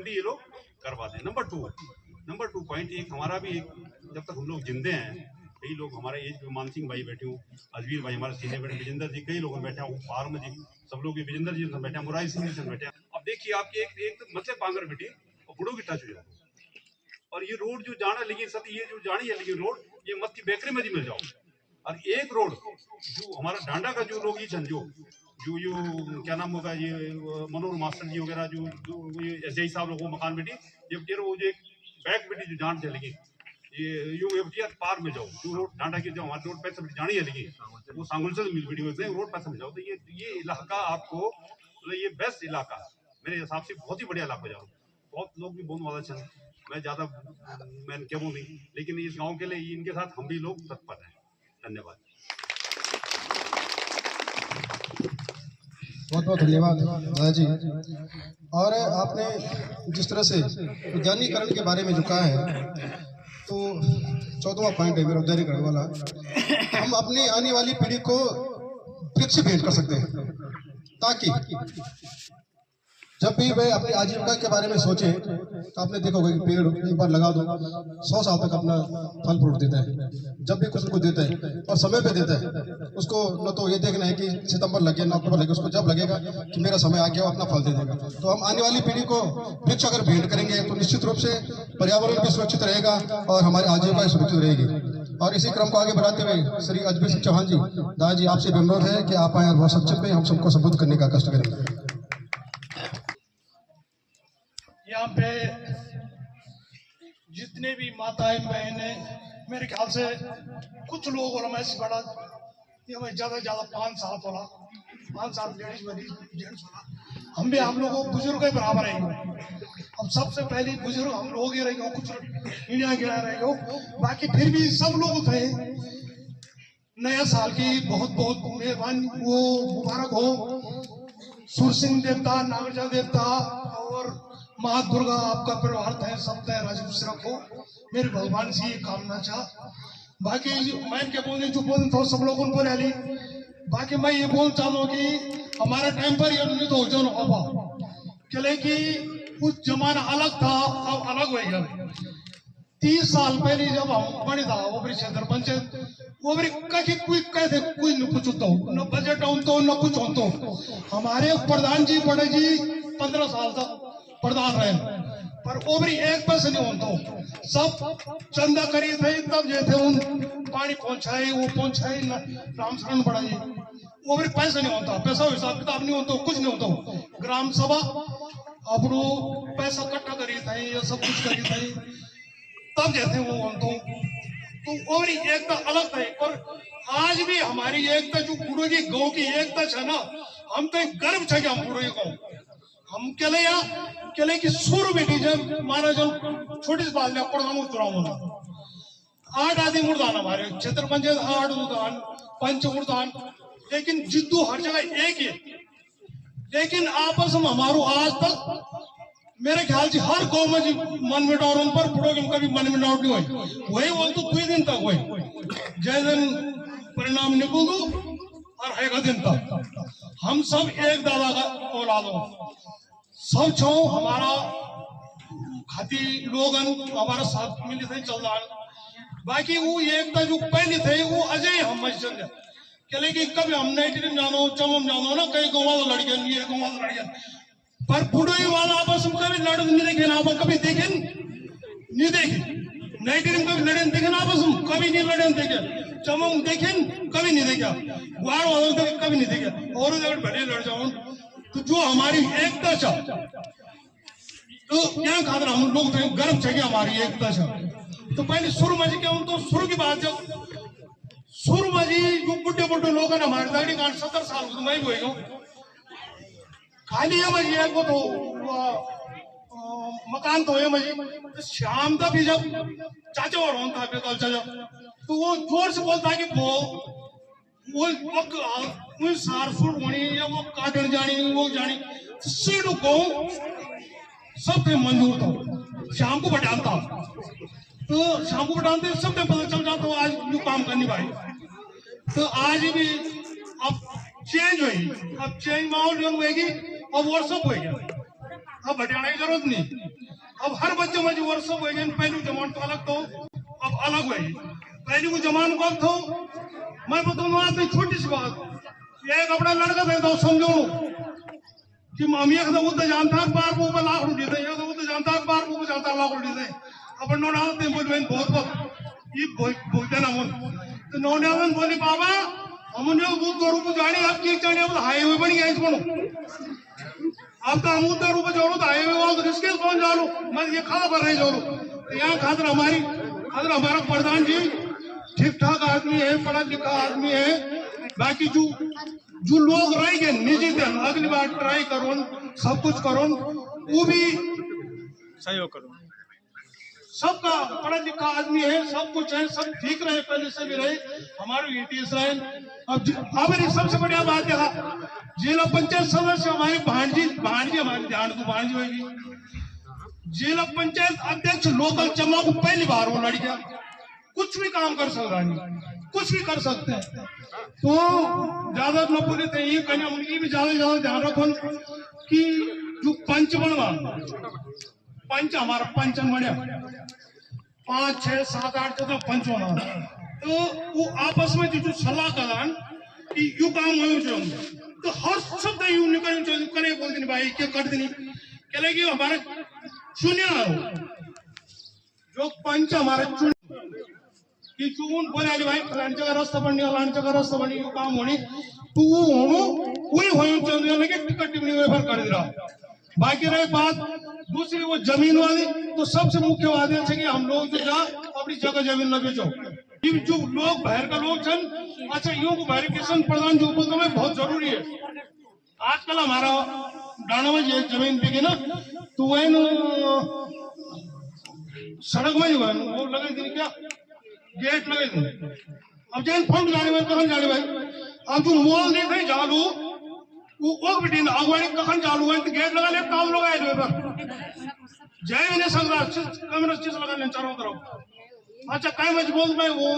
ये लोग करवा दें। नंबर 2 पॉइंट एक हमारा भी जब तक हम लोग जिंदे हैं, कई लोग हमारे एज पे मान सिंह भाई बैठे हूँ, अजवीर भाई हमारे सीनियर बैठे, विजेंद्र जी, कई लोग बैठे हूँ, फार्म जी सब लोग विजेंद्र जी बैठे, मुरारी सिंह जी बैठे। अब देखिए आपकी एक मतलब पांगर बेटी और बुढ़ो की टच हो जाए। और ये रोड जो जाना लेकिन सब ये जो जानी है लेकिन रोड ये मत की बेकरी में जी मिल जाओ। और एक रोड जो हमारा डांडा का जो लोग ये जो क्या नाम होगा ये मनोहर मास्टर जी वगैरह जो ये एसआई साहब लोगों मकान बेटी ये वो जो एक बैक बेटी जो जान चलेगी ये पार में जाओ जो रोड डांडा की जो हमारे रोड पैसे जानी है लेकिन वो सांगुल से मिल वीडियो में रोड पैसे में जाओ। तो ये इलाका आपको मतलब ये बेस्ट इलाका मेरे हिसाब से बहुत ही बढ़िया इलाका जाओ। बहुत लोग भी बहुत वाला चल मैं ज्यादा मैं क्या बोलूँ नहीं, लेकिन इस गाँव के लिए इनके साथ हम भी लोग तत्पर हैं। धन्यवाद, बहुत बहुत धन्यवाद दादा जी। और आपने जिस तरह से उद्यानीकरण के बारे में जो कहा है तो 14वां पॉइंट है मेरा उद्यानीकरण वाला। हम अपनी आने वाली पीढ़ी को वृक्ष भेंट कर सकते हैं ताकि जब भी वे अपनी आजीविका के बारे में सोचें तो आपने देखा होगा कि पेड़ एक बार लगा दो 100 साल तक अपना फल फ्रूट देता है। जब भी कुछ को देता है और समय पे देता है, उसको न तो ये देखना है कि सितंबर लगे न अक्टूबर लगे, उसको जब लगेगा कि मेरा समय आ गया वो अपना फल दे देगा। तो हम आने वाली पीढ़ी को वृक्ष अगर भेंट करेंगे तो निश्चित रूप से पर्यावरण भी सुरक्षित रहेगा और हमारी आजीविका सुरक्षित रहेगी। और इसी क्रम को आगे बढ़ाते हुए श्री अजमेर सिंह चौहान जी, दादा जी आपसे भी अनुरोध है कि आप आए और बहुत संक्षेप में हम सबको संबोधित करने का कष्ट करेंगे। यहाँ पे जितने भी माताएं बहनें मेरे ख्याल से कुछ लोग और मैं से बड़ा ज्यादा से ज्यादा 5 साल वाला 5 साल जेंट्स वाला हम भी हम लोगों बुजुर्ग के बराबर रहेंगे। अब सबसे पहले बुजुर्ग हम लोग ही रहेंगे, कुछ इंडिया गिरा रहेंगे, बाकी फिर भी सब लोग थे। नया साल की बहुत बहुत मेहरबानी वो मुबारक हो। सुरसिंह देवता, नागरजा देवता और माँ दुर्गा आपका परिवार थे सब थे राजवंश रखो मेरे भगवान से ये कामना चाह। बाकी मैं क्या बोलने जो बोल तो सब लोगों को रैली। बाकी मैं ये बोल चाहूँ कि हमारे टाइम पर ये नहीं तो जो होगा चले कि कुछ जमाना अलग था, अब अलग हो गया। 30 साल पहले जब हम बने था वो भी क्षेत्र पंचायत वो भी कोई कहते कोई न कुछ होता हो न बजट हो न कुछ हो। तो हमारे प्रधान जी बड़े जी 15 साल तक प्रधान रहे। पर ओवरी एक पैसे नहीं होता सब चंदा करी थे तब जे थे उन पानी पहुंचाए वो पहुंचाए राम शरण बढ़ाई ओवरी पैसे नहीं होता पैसा हिसाब किताब नहीं होता कुछ नहीं होता ग्राम सभा अपनो पैसा इकट्ठा करी थे या सब कुछ करी थे तब जैसे वो होता तो ओवरी एकता अलग था और आज भी हमारी एकता जो पूरे की गांव की एकता है ना हम तो गर्व छे कि हम पूरे गांव हम केले की सुर बेटी जब मारा जब छोटी सी बात पड़गाम चुनाव होना 8 आदमी मुर्दान हमारे क्षेत्र पंचायत 8 मुर्दान पंच मुर्दान लेकिन जिद्दू हर जगह एक ही लेकिन आपस में हमारो आज तक मेरे ख्याल से हर गांव में मन मिटाव पर बुढ़ो में कभी मन मिटाव नहीं हुई वही बोल तो 2 दिन तक हुई जय दिन परिणाम निकल दो और है दिन तक हम सब एक दादा का औलाद हो सब छो हमारा खाती लोगन हमारा साथ मिले थे चल रहा बाकी वो एकता जो पहले थे वो अजय हम मस्जिद के कि कभी हम नहीं जानो चमम जानो ना कई गाँव वाला लड़कियां ये गाँव वाला लड़कियां पर बुढ़ोई वाला आपस में कभी लड़ नहीं देखे ना कभी देखे नहीं देखे नई टीम कभी लड़े देखे ना आपस में कभी नहीं लड़े देखे चमम देखे कभी नहीं देखा गुआर वालों देखे कभी नहीं देखे और अगर भले लड़ जाओ तो जो हमारी एकता चाह तो क्या खातर हम लोग तो गर्व चाहिए हमारी एकता चाह तो पहले सुर मजी क्या तो सुर की बात जब सुर मजी जो बुढ़े बुढ़े लोग हैं हमारे दाढ़ी काट 70 साल मैं भी हो खाली है मजी एक तो मकान तो है मजी तो शाम तक भी जब चाचा और होता है चाचा तो वो जोर से बोलता है कि वो सार सुर होनी या वो काटन जानी वो जानी सीढ़ू को सब मंजूर था शाम को बटाता तो शाम को बटाते सब पता चल जाता आज जो काम करनी भाई तो आज भी अब चेंज हुई अब चेंज माहौल जो होगी अब व्हाट्सअप हो गया अब हटाने की जरूरत नहीं अब हर बच्चे में जो व्हाट्सअप हो गया पहले जमान तो अलग तो अब अलग हुई पहले को जमान कब था मैं बताऊंगा आपने छोटी सी बात एक अपना लड़का था तो समझो कि मामी उतना जानता बार वो लाख रुपये थे उतना जानता बार वो जानता लाख रुपये थे अपन नौनावते बोल बहुत बहुत ये बोलते ना मन तो नौनावन बोले बाबा हमने वो 2 रुपये जाने आपकी एक जाने अब हाईवे बन गया इसको अब तो हम 2 रुपये जोड़ो तो हाईवे वालों तो रिस्के पहुंच जा लो मैं ये खड़ा कर रहे जोड़ो तो यहाँ खातर हमारा प्रधान जी ठीक ठाक आदमी है पढ़ा लिखा आदमी है बाकी जो लोग रहेंगे निजी दिन अगली बार ट्राई करो सब कुछ करो वो भी सहयोग करो सबका पढ़ा लिखा आदमी है सब कुछ है सब ठीक रहे पहले से भी रहे हमारे ईटीएस रहे अब हमारी सबसे बढ़िया बात देखा जिला पंचायत सदस्य हमारी भांजी हमारी ध्यान को भांजी होगी जिला पंचायत अध्यक्ष लोकल चमा को पहली बार वो लड़कियां कुछ भी काम कर सकता नहीं कुछ भी कर सकते हैं तो ज्यादा न बोले थे ये कहने उनकी भी ज्यादा ध्यान रखो कि जो पंच बनवा पंच हमारा पंचन बढ़िया 5, 6, 7, 8 तो पंच होना तो वो आपस में जो सलाह करान कि यू काम हो तो हर शब्द यू निकल करे बोलते नहीं भाई क्या कर देनी क्या लगे हमारे चुनिया जो पंच हमारे चुन कि चुन बोले भाई फलान जगह रास्ता बन गया फलान जगह रास्ता बन गया काम होनी तो वो होनो वही हो लगे टिकट टिप्पणी वेफर कर दे रहा बाकी रही बात दूसरी वो जमीन वाली तो सबसे मुख्य बात है कि हम लोग जो अपनी जगह जमीन न बेचो जो लोग बाहर का लोग छन अच्छा यूं को वेरिफिकेशन प्रधान जो बोलते में बहुत जरूरी है आजकल हमारा डाणा में एक जमीन बिकी ना तो वह सड़क में ही वो लगे थे क्या गेट लगे थे अब जैन फंड जाने में कहाँ जाने भाई अब जो मॉल नहीं थे चालू वो बेटी अगवानी कखन चालू है गेट लगा ले काम लोग आए पर जय नहीं सकता कैमरा चीज लगा ले चारों तरफ अच्छा कहीं मैं बोल मैं वो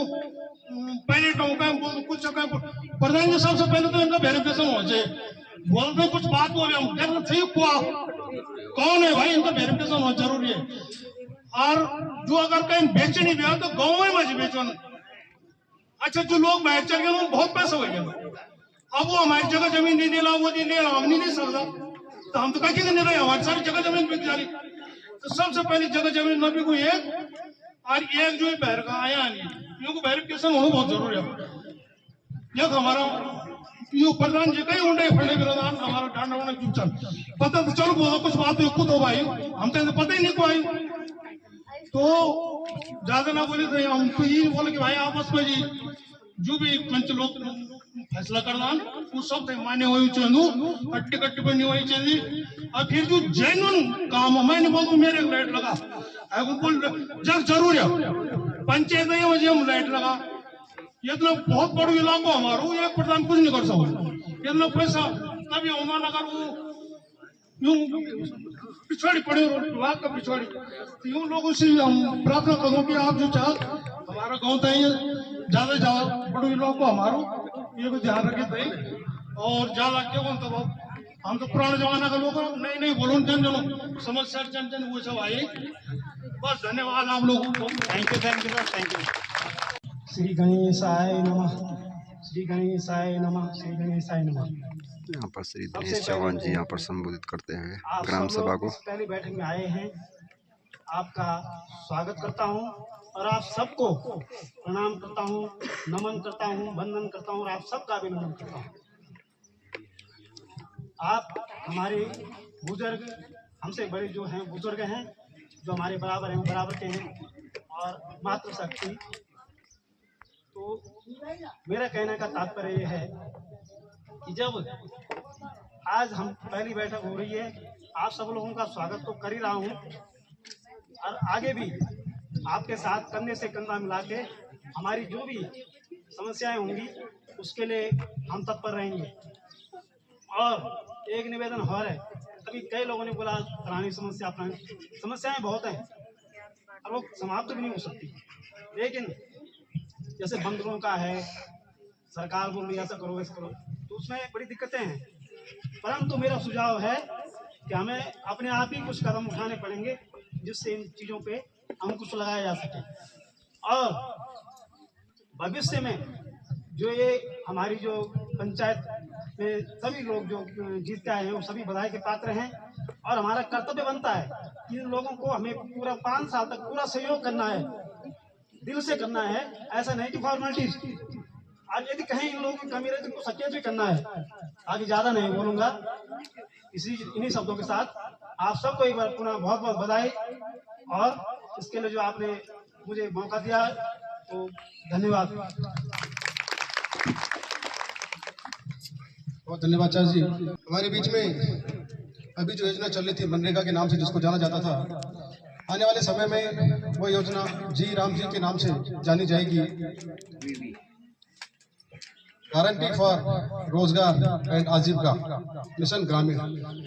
पहले टोका बोल कुछ प्रधान जी सबसे पहले तो इनका वेरिफिकेशन हो जाए बोलते कुछ बात बोले हम कहते सही हुआ कौन है भाई इनका वेरिफिकेशन हो जरूरी है और जो अगर कहीं बेचे नहीं गया तो गाँव में मज बेचो अच्छा जो लोग बाहर चल गए बहुत पैसा हो गया अब वो हमारी जगह जमीन नहीं दे रहा वो नहीं दे रहा हम नहीं दे सकता तो हम तो कहीं नहीं रहे हमारी सारी जगह जमीन बिक जा रही तो सबसे पहली जगह जमीन न भी कोई एक और एक जो है बहर का आया नहीं, क्योंकि वेरिफिकेशन होना बहुत जरूरी है। यह हमारा यो प्रधान जी कई उंडे फंडे प्रधान हमारा डांडा होना चुपचाप पता तो चलो बोलो कुछ बात है खुद हो भाई, हम तो पता ही नहीं कोई, तो ज्यादा ना बोले थे हम तो ये बोले कि भाई आपस में जी जो भी मंच लोग फैसला करना वो सब थे मान्य हुई चंदू अट्टी कट्टी बनी हुई चाहिए। और फिर जो जेन्युइन काम है मैं नहीं बोलूँ मेरे लाइट लगा जग जरूर है पंचायत नहीं मुझे हम लाइट लगा ये तो बहुत बड़ो इलाको हमारो एक प्रधान कुछ नहीं कर सकते इतना पैसा तभी हमारा अगर वो यूं पिछड़ी पड़े विभाग का पिछड़ी तो यूं लोगों से हम प्रार्थना करूँ कि आप जो चाह हमारा गाँव तय ज्यादा से ज्यादा बड़ो इलाको हमारो ये भी ध्यान रखे थे और ज्यादा क्यों तब हम तो पुराने जमाना का लोग नहीं बोलो जन जनो समस्या जन जन वो सब आए। बस धन्यवाद आप लोगों को। Thank you sir thank you. Shri गणेशाय नमः, श्री गणेशाय नमः, श्री गणेशाय नमः। यहाँ पर श्री दिनेश चौहान जी यहाँ पर संबोधित करते हैं ग्राम सभा को। पहली बैठक में आए हैं, आपका स्वागत करता हूँ और आप सबको प्रणाम करता हूँ, नमन करता हूँ, वंदन करता हूँ और आप सबका अभिनंदन करता हूँ। आप हमारे बुजुर्ग हमसे बड़े जो हैं बुजुर्ग हैं जो हमारे बराबर हैं बराबर के हैं और मातृशक्ति। तो मेरा कहने का तात्पर्य यह है कि जब आज हम पहली बैठक हो रही है आप सब लोगों का स्वागत तो कर ही रहा हूँ और आगे भी आपके साथ कंधे से कंधा मिला के हमारी जो भी समस्याएं होंगी उसके लिए हम तत्पर रहेंगे। और एक निवेदन और है, अभी कई लोगों ने बोला पुरानी समस्याएं बहुत हैं और वो समाप्त भी नहीं हो सकती, लेकिन जैसे बंदरों का है, सरकार बोल रही है ऐसा करो ऐसा करो, तो उसमें बड़ी दिक्कतें हैं। परंतु मेरा सुझाव है कि हमें अपने आप ही कुछ कदम उठाने पड़ेंगे जिससे इन चीज़ों पे अंकुश लगाया जा सके और भविष्य में जो ये हमारी जो पंचायत में सभी लोग जो जीत के आए हैं वो सभी बधाई के पात्र हैं और हमारा कर्तव्य बनता है कि इन लोगों को हमें पूरा 5 साल तक पूरा सहयोग करना है, दिल से करना है, ऐसा नहीं कि फॉर्मेलिटीज। आज यदि कहीं इन लोगों की कमी रहे तो उनको सचेत भी करना है। आगे ज्यादा नहीं बोलूंगा, इन्हीं शब्दों के साथ आप सबको एक बार पुनः बहुत बहुत बधाई और इसके लिए जो आपने मुझे मौका दिया तो धन्यवाद। बहुत धन्यवाद चाचा जी। हमारे बीच में अभी जो योजना चल रही थी मनरेगा के नाम से जिसको जाना जाता था, आने वाले समय में वो योजना जी राम जी के नाम से जानी जाएगी, गारंटी फॉर रोजगार एंड आजीविका मिशन ग्रामीण।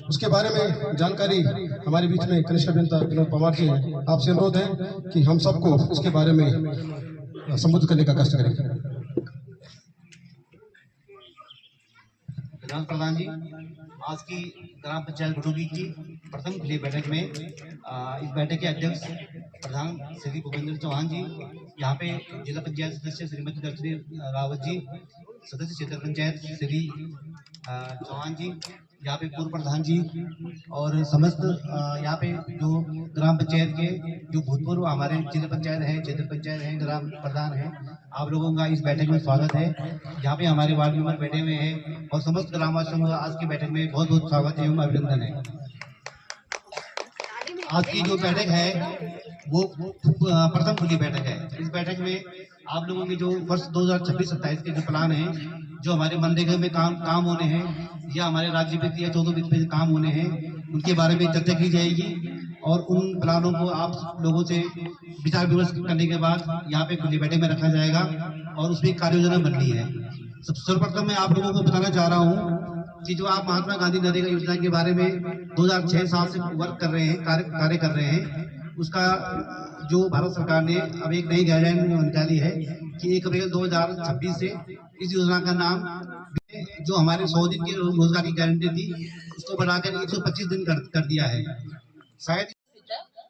उसके बारे में जानकारी हमारे बीच में कनिष्ठ अभियंता विनोद पवार जी हैं। आपसे अनुरोध है कि हम सबको उसके बारे में संबोधित करने का कष्ट करें। प्रधान जी, आज की ग्राम पंचायत घुटुकी की प्रथम खुली बैठक में इस बैठक के अध्यक्ष प्रधान श्री भूपेंद्र चौहान जी, यहाँ पे जिला पंचायत सदस्य श्रीमती दर्शनी रावत जी, सदस्य क्षेत्र पंचायत श्री चौहान जी, यहाँ पे पूर्व प्रधान जी और समस्त यहाँ पे जो ग्राम पंचायत के जो भूतपूर्व हमारे जिला पंचायत है, क्षेत्र पंचायत है, ग्राम प्रधान है, आप लोगों का इस बैठक में स्वागत है। यहाँ पे हमारे वार्ड मेंबर बैठे हुए हैं और समस्त ग्रामवासियों का आज की बैठक में बहुत बहुत स्वागत एवं अभिनंदन है। आज की जो बैठक है वो प्रथम खुली बैठक है। इस बैठक में आप लोगों के जो वर्ष 2026-27 के जो प्लान हैं, जो हमारे मनरेगा में काम होने हैं या हमारे राज्य वित्त या 14 वित्त में काम होने हैं, उनके बारे में चर्चा की जाएगी और उन प्लानों को आप लोगों से विचार विमर्श करने के बाद यहाँ पे खुली बैठक में रखा जाएगा और उसमें कार्य योजना बननी है। सर्वप्रथम मैं आप लोगों को बताना चाह रहा हूँ कि जो आप महात्मा गांधी नरेगा योजना के बारे में 2006 साल से वर्क कर रहे हैं, कार्य कर रहे हैं, उसका जो भारत सरकार ने अब एक नई गाइडलाइन निकाली है कि 1 अप्रैल 2026 से इस योजना का नाम जो हमारे 100 दिन की रोजगार की गारंटी थी उसको बढ़ाकर 125 दिन कर दिया है। शायद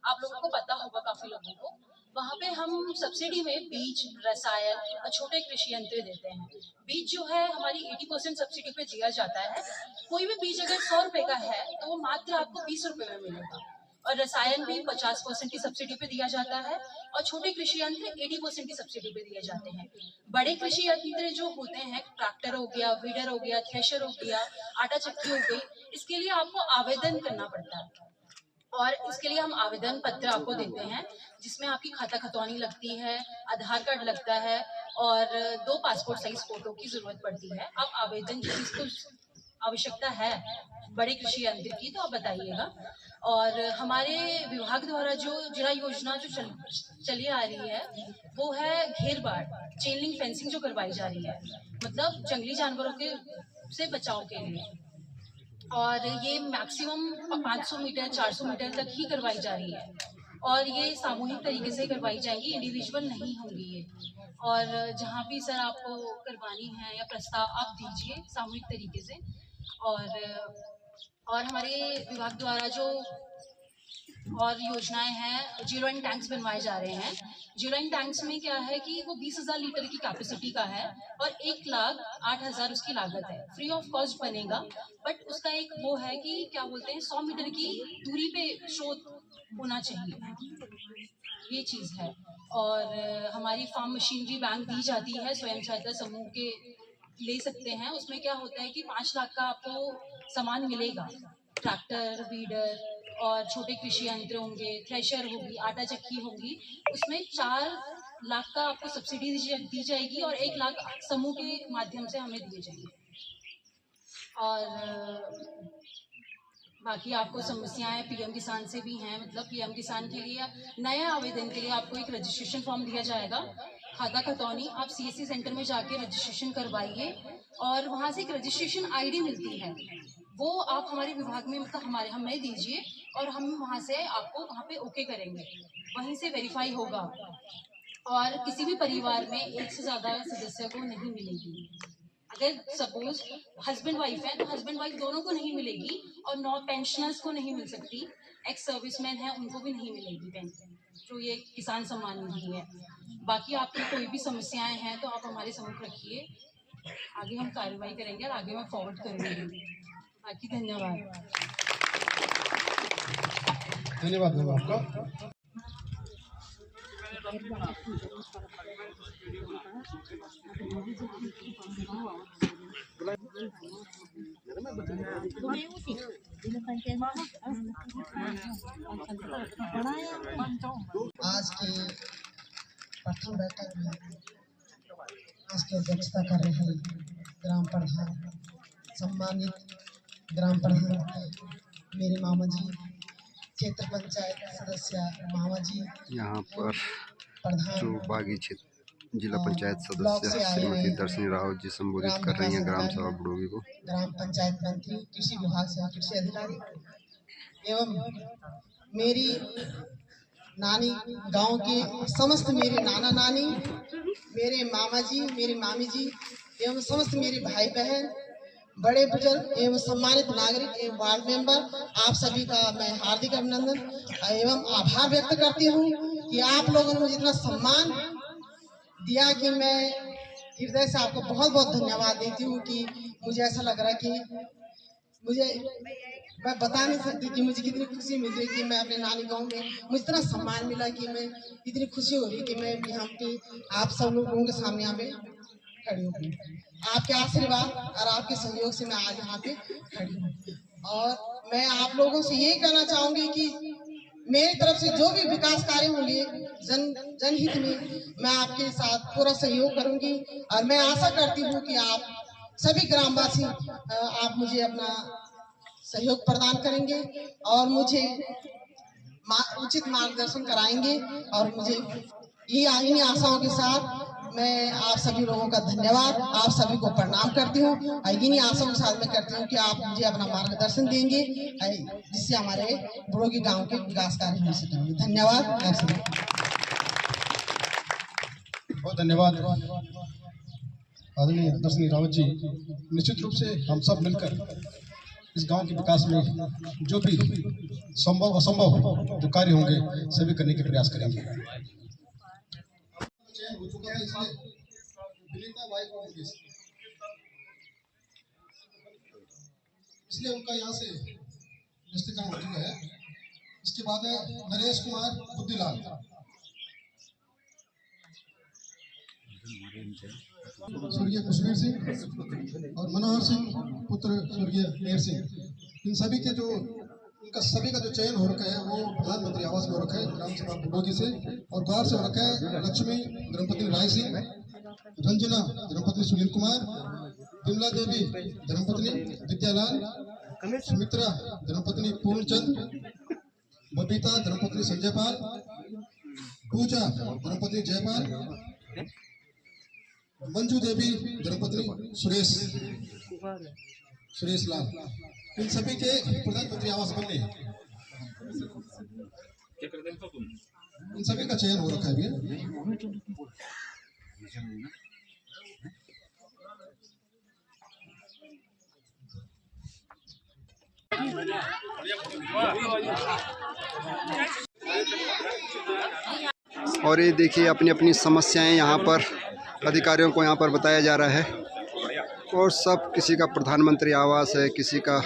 आप लोगों को पता होगा, काफी लोगों को, वहाँ पे हम सब्सिडी में बीज, रसायन और छोटे कृषि यंत्र देते हैं। बीज जो है हमारी 80% सब्सिडी पे दिया जाता है। कोई भी बीज अगर 100 रुपए का है तो वो मात्र आपको 20 रुपए में मिलेगा। और रसायन भी 50% की सब्सिडी पे दिया जाता है और छोटे कृषि यंत्र 80% की सब्सिडी पे दिए जाते हैं। बड़े कृषि यंत्र जो होते हैं, ट्रैक्टर हो गया, वीडर हो गया, थ्रेशर हो गया, आटा चक्की हो गई, इसके लिए आपको आवेदन करना पड़ता है और इसके लिए हम आवेदन पत्र आपको देते हैं जिसमें आपकी खाता खतौनी लगती है, आधार कार्ड लगता है और 2 पासपोर्ट साइज फोटो की जरूरत पड़ती है। आप आवेदन जिसको आवश्यकता है बड़े कृषि यंत्र की तो आप बताइएगा। और हमारे विभाग द्वारा जो जिला योजना जो चली आ रही है वो है घेर बाड़, चेन लिंक फेंसिंग जो करवाई जा रही है, मतलब जंगली जानवरों के से बचाव के लिए। और ये मैक्सिमम 500 मीटर 400 मीटर तक ही करवाई जा रही है और ये सामूहिक तरीके से करवाई जाएंगी, इंडिविजुअल नहीं होंगी ये। और जहाँ भी सर आपको करवानी है या प्रस्ताव आप दीजिए सामूहिक तरीके से। और हमारे विभाग द्वारा जो और योजनाएं हैं, जीरो एंड टैंक्स बनवाए जा रहे हैं। जीरो एंड टैंक्स में क्या है कि वो 20,000 लीटर की कैपेसिटी का है और 1,08,000 उसकी लागत है। फ्री ऑफ कॉस्ट बनेगा, बट उसका एक वो है कि क्या बोलते हैं 100 मीटर की दूरी पे स्रोत होना चाहिए, ये चीज है। और हमारी फार्म मशीनरी बैंक दी जाती है, स्वयं सहायता समूह के ले सकते हैं। उसमें क्या होता है कि 5 लाख का आपको सामान मिलेगा, ट्रैक्टर, वीडर और छोटे कृषि यंत्र होंगे, थ्रेशर होगी, आटा चक्की होगी। उसमें 4 लाख का आपको सब्सिडी दी जाएगी और 1 लाख समूह के माध्यम से हमें दिए जाएंगे। और बाकी आपको समस्याएं पीएम किसान से भी हैं, मतलब पीएम किसान के लिए नए आवेदन के लिए आपको एक रजिस्ट्रेशन फॉर्म दिया जाएगा। खाता खतौनी आप सीएससी सेंटर में जाके रजिस्ट्रेशन करवाइए और वहां से एक रजिस्ट्रेशन आईडी मिलती है, वो आप हमारे विभाग में मतलब हमें दीजिए और हम वहां से आपको वहां पे ओके करेंगे, वहीं से वेरीफाई होगा। और किसी भी परिवार में 1 से ज्यादा सदस्य को नहीं मिलेगी। अगर सपोज हस्बैंड वाइफ है तो हस्बैंड वाइफ दोनों को नहीं मिलेगी और नॉन पेंशनर्स को नहीं मिल सकती, एक्स सर्विसमैन है उनको भी नहीं मिलेगी पेंशन, जो ये किसान सम्मान निधि है। बाकी आपकी कोई भी समस्याएं हैं तो आप हमारे सम्मुख रखिए, आगे हम कार्रवाई करेंगे और आगे मैं फॉरवर्ड करूंगी। बाकी धन्यवाद। धन्यवाद मैम आपका। आज की प्रथम बैठक में आज की अध्यक्षता कर रहे हैं ग्राम प्रधान, सम्मानित ग्राम प्रधान मेरे मामा जी, क्षेत्र पंचायत सदस्य मामा जी, यहाँ पर प्रधान जो बागी क्षेत्र जिला पंचायत सदस्य श्रीमती दर्शनी राव जी संबोधित कर रही हैं ग्राम सभा बुडोगी को। ग्राम पंचायत मंत्री, कृषि विभाग से कृषि अधिकारी एवं मेरी नानी, गांव के समस्त मेरे नाना नानी, मेरे मामा जी, मेरी मामी जी एवं समस्त मेरे भाई बहन, बड़े बुजुर्ग एवं सम्मानित नागरिक एवं वार्ड मेंबर, आप सभी का मैं हार्दिक अभिनंदन एवं आभार व्यक्त करती हूँ कि आप लोगों ने मुझे इतना सम्मान दिया कि मैं हृदय से आपको बहुत बहुत धन्यवाद देती हूँ। कि मुझे ऐसा लग रहा है कि मैं बता नहीं सकती कि मुझे कितनी खुशी मिल रही कि मैं अपने नानी गांव में मुझे इतना सम्मान मिला कि मैं इतनी खुशी हो रही कि मैं यहाँ पे आप सब लोगों के सामने यहाँ पे खड़ी हूँ। आपके आशीर्वाद और आपके सहयोग से मैं आज यहाँ पे खड़ी हूँ। और मैं आप लोगों से यही कहना चाहूंगी कि मेरी तरफ से जो भी विकास कार्य होंगे जनहित में, मैं आपके साथ पूरा सहयोग करूंगी और मैं आशा करती हूँ कि आप सभी ग्रामवासी आप मुझे अपना सहयोग प्रदान करेंगे और मुझे उचित मार्गदर्शन कराएंगे। और मुझे इन्हीं आशाओं के साथ मैं आप सभी लोगों का धन्यवाद, आप सभी को प्रणाम करती हूँ। इन्हीं आशाओं के साथ मैं करती हूँ कि आप मुझे अपना मार्गदर्शन देंगे जिससे हमारे बुडोगी गांव के विकास कार्य हो सकेंगे। धन्यवाद आप सभी। बहुत धन्यवाद आदरणीय दर्शनी रावत जी। निश्चित रूप से हम सब मिलकर इस गांव के विकास में जो भी संभव असंभव जो कार्य होंगे सभी करने के प्रयास करेंगे। इसलिए उनका यहाँ से इस्तीफा हो चुका है। इसके बाद है नरेश कुमार बुद्धिलाल। स्वर्गीय कुशवीर सिंह और मनोहर सिंह पुत्र स्वर्गीय मेहर सिंह। इन सभी के जो इनका सभी का जो चयन हो रखा है वो प्रधानमंत्री आवास में हो रखा है ग्राम सभा बुडोगी से, और ग्वार से हो रखा है लक्ष्मी धर्मपत्नी राय सिंह, रंजना धर्मपत्नी सुनील कुमार, विमला देवी धर्मपत्नी विद्यालाल, सुमित्रा धर्मपत्नी पूर्णचंद, बबीता धर्मपत्नी संजय पाल, पूजा धर्मपत्नी जयपाल, मंजू देवी धर्मपत्नी सुरेश लाल। इन सभी के प्रधानमंत्री आवास बनने हैं। इन सभी का चयन हो रखा है भैया। और ये देखिए अपनी अपनी समस्याएं यहाँ पर अधिकारियों को यहाँ पर बताया जा रहा है, और सब किसी का प्रधानमंत्री आवास है, किसी का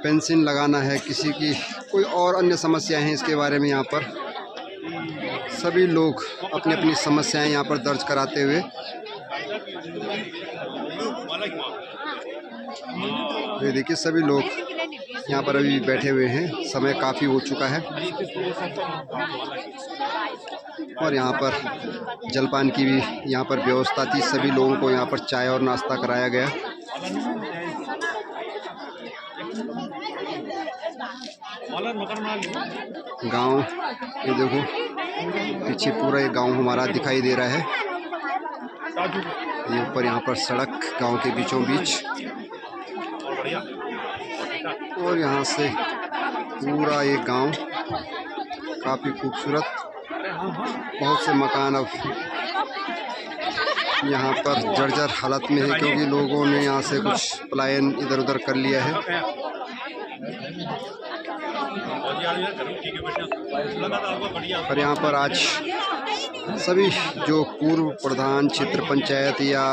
पेंशन लगाना है, किसी की कोई और अन्य समस्याएं हैं। इसके बारे में यहाँ पर सभी लोग अपनी अपनी समस्याएं यहाँ पर दर्ज कराते हुए ये देखिए सभी लोग यहाँ पर अभी बैठे हुए हैं। समय काफ़ी हो चुका है और यहाँ पर जलपान की भी यहाँ पर व्यवस्था थी। सभी लोगों को यहाँ पर चाय और नाश्ता कराया गया। गांव ये देखो पीछे पूरा ये गांव हमारा दिखाई दे रहा है। ये ऊपर यहाँ पर सड़क गांव के बीचों बीच, और यहाँ से पूरा ये गांव काफ़ी खूबसूरत। बहुत से मकान अब यहाँ पर जर्जर हालत में है क्योंकि लोगों ने यहाँ से कुछ पलायन इधर उधर कर लिया है। पर यहाँ पर आज सभी जो पूर्व प्रधान क्षेत्र पंचायत या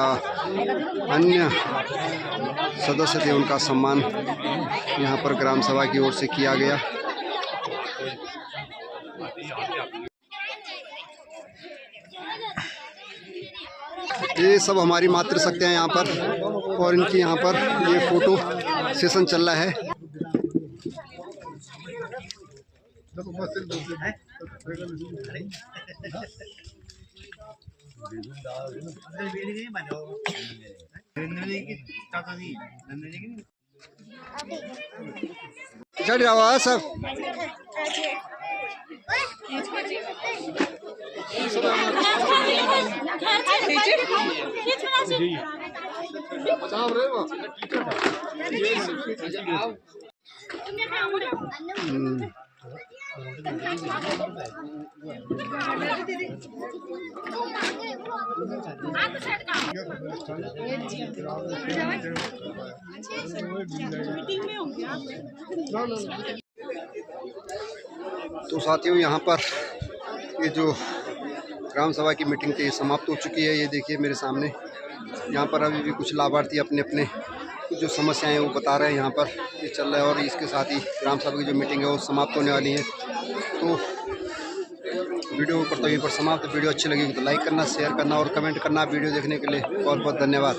अन्य सदस्य थे उनका सम्मान यहाँ पर ग्राम सभा की ओर से किया गया। ये सब हमारी मातृशक्तियाँ यहाँ पर, और इनकी यहाँ पर ये फोटो सेशन चल रहा है। चढ़ रहा सब तो साथियों यहाँ पर ये जो ग्राम सभा की मीटिंग थी समाप्त हो चुकी है। ये देखिए मेरे सामने यहाँ पर अभी भी कुछ लाभार्थी अपने अपने जो समस्याएं वो बता रहे हैं। यहाँ पर ये चल रहा है और इसके साथ ही ग्राम सभा की जो मीटिंग है वो समाप्त होने वाली है। तो वीडियो करते हुए पर समाप्त। वीडियो अच्छी लगी तो लाइक करना, शेयर करना और कमेंट करना। वीडियो देखने के लिए बहुत बहुत धन्यवाद।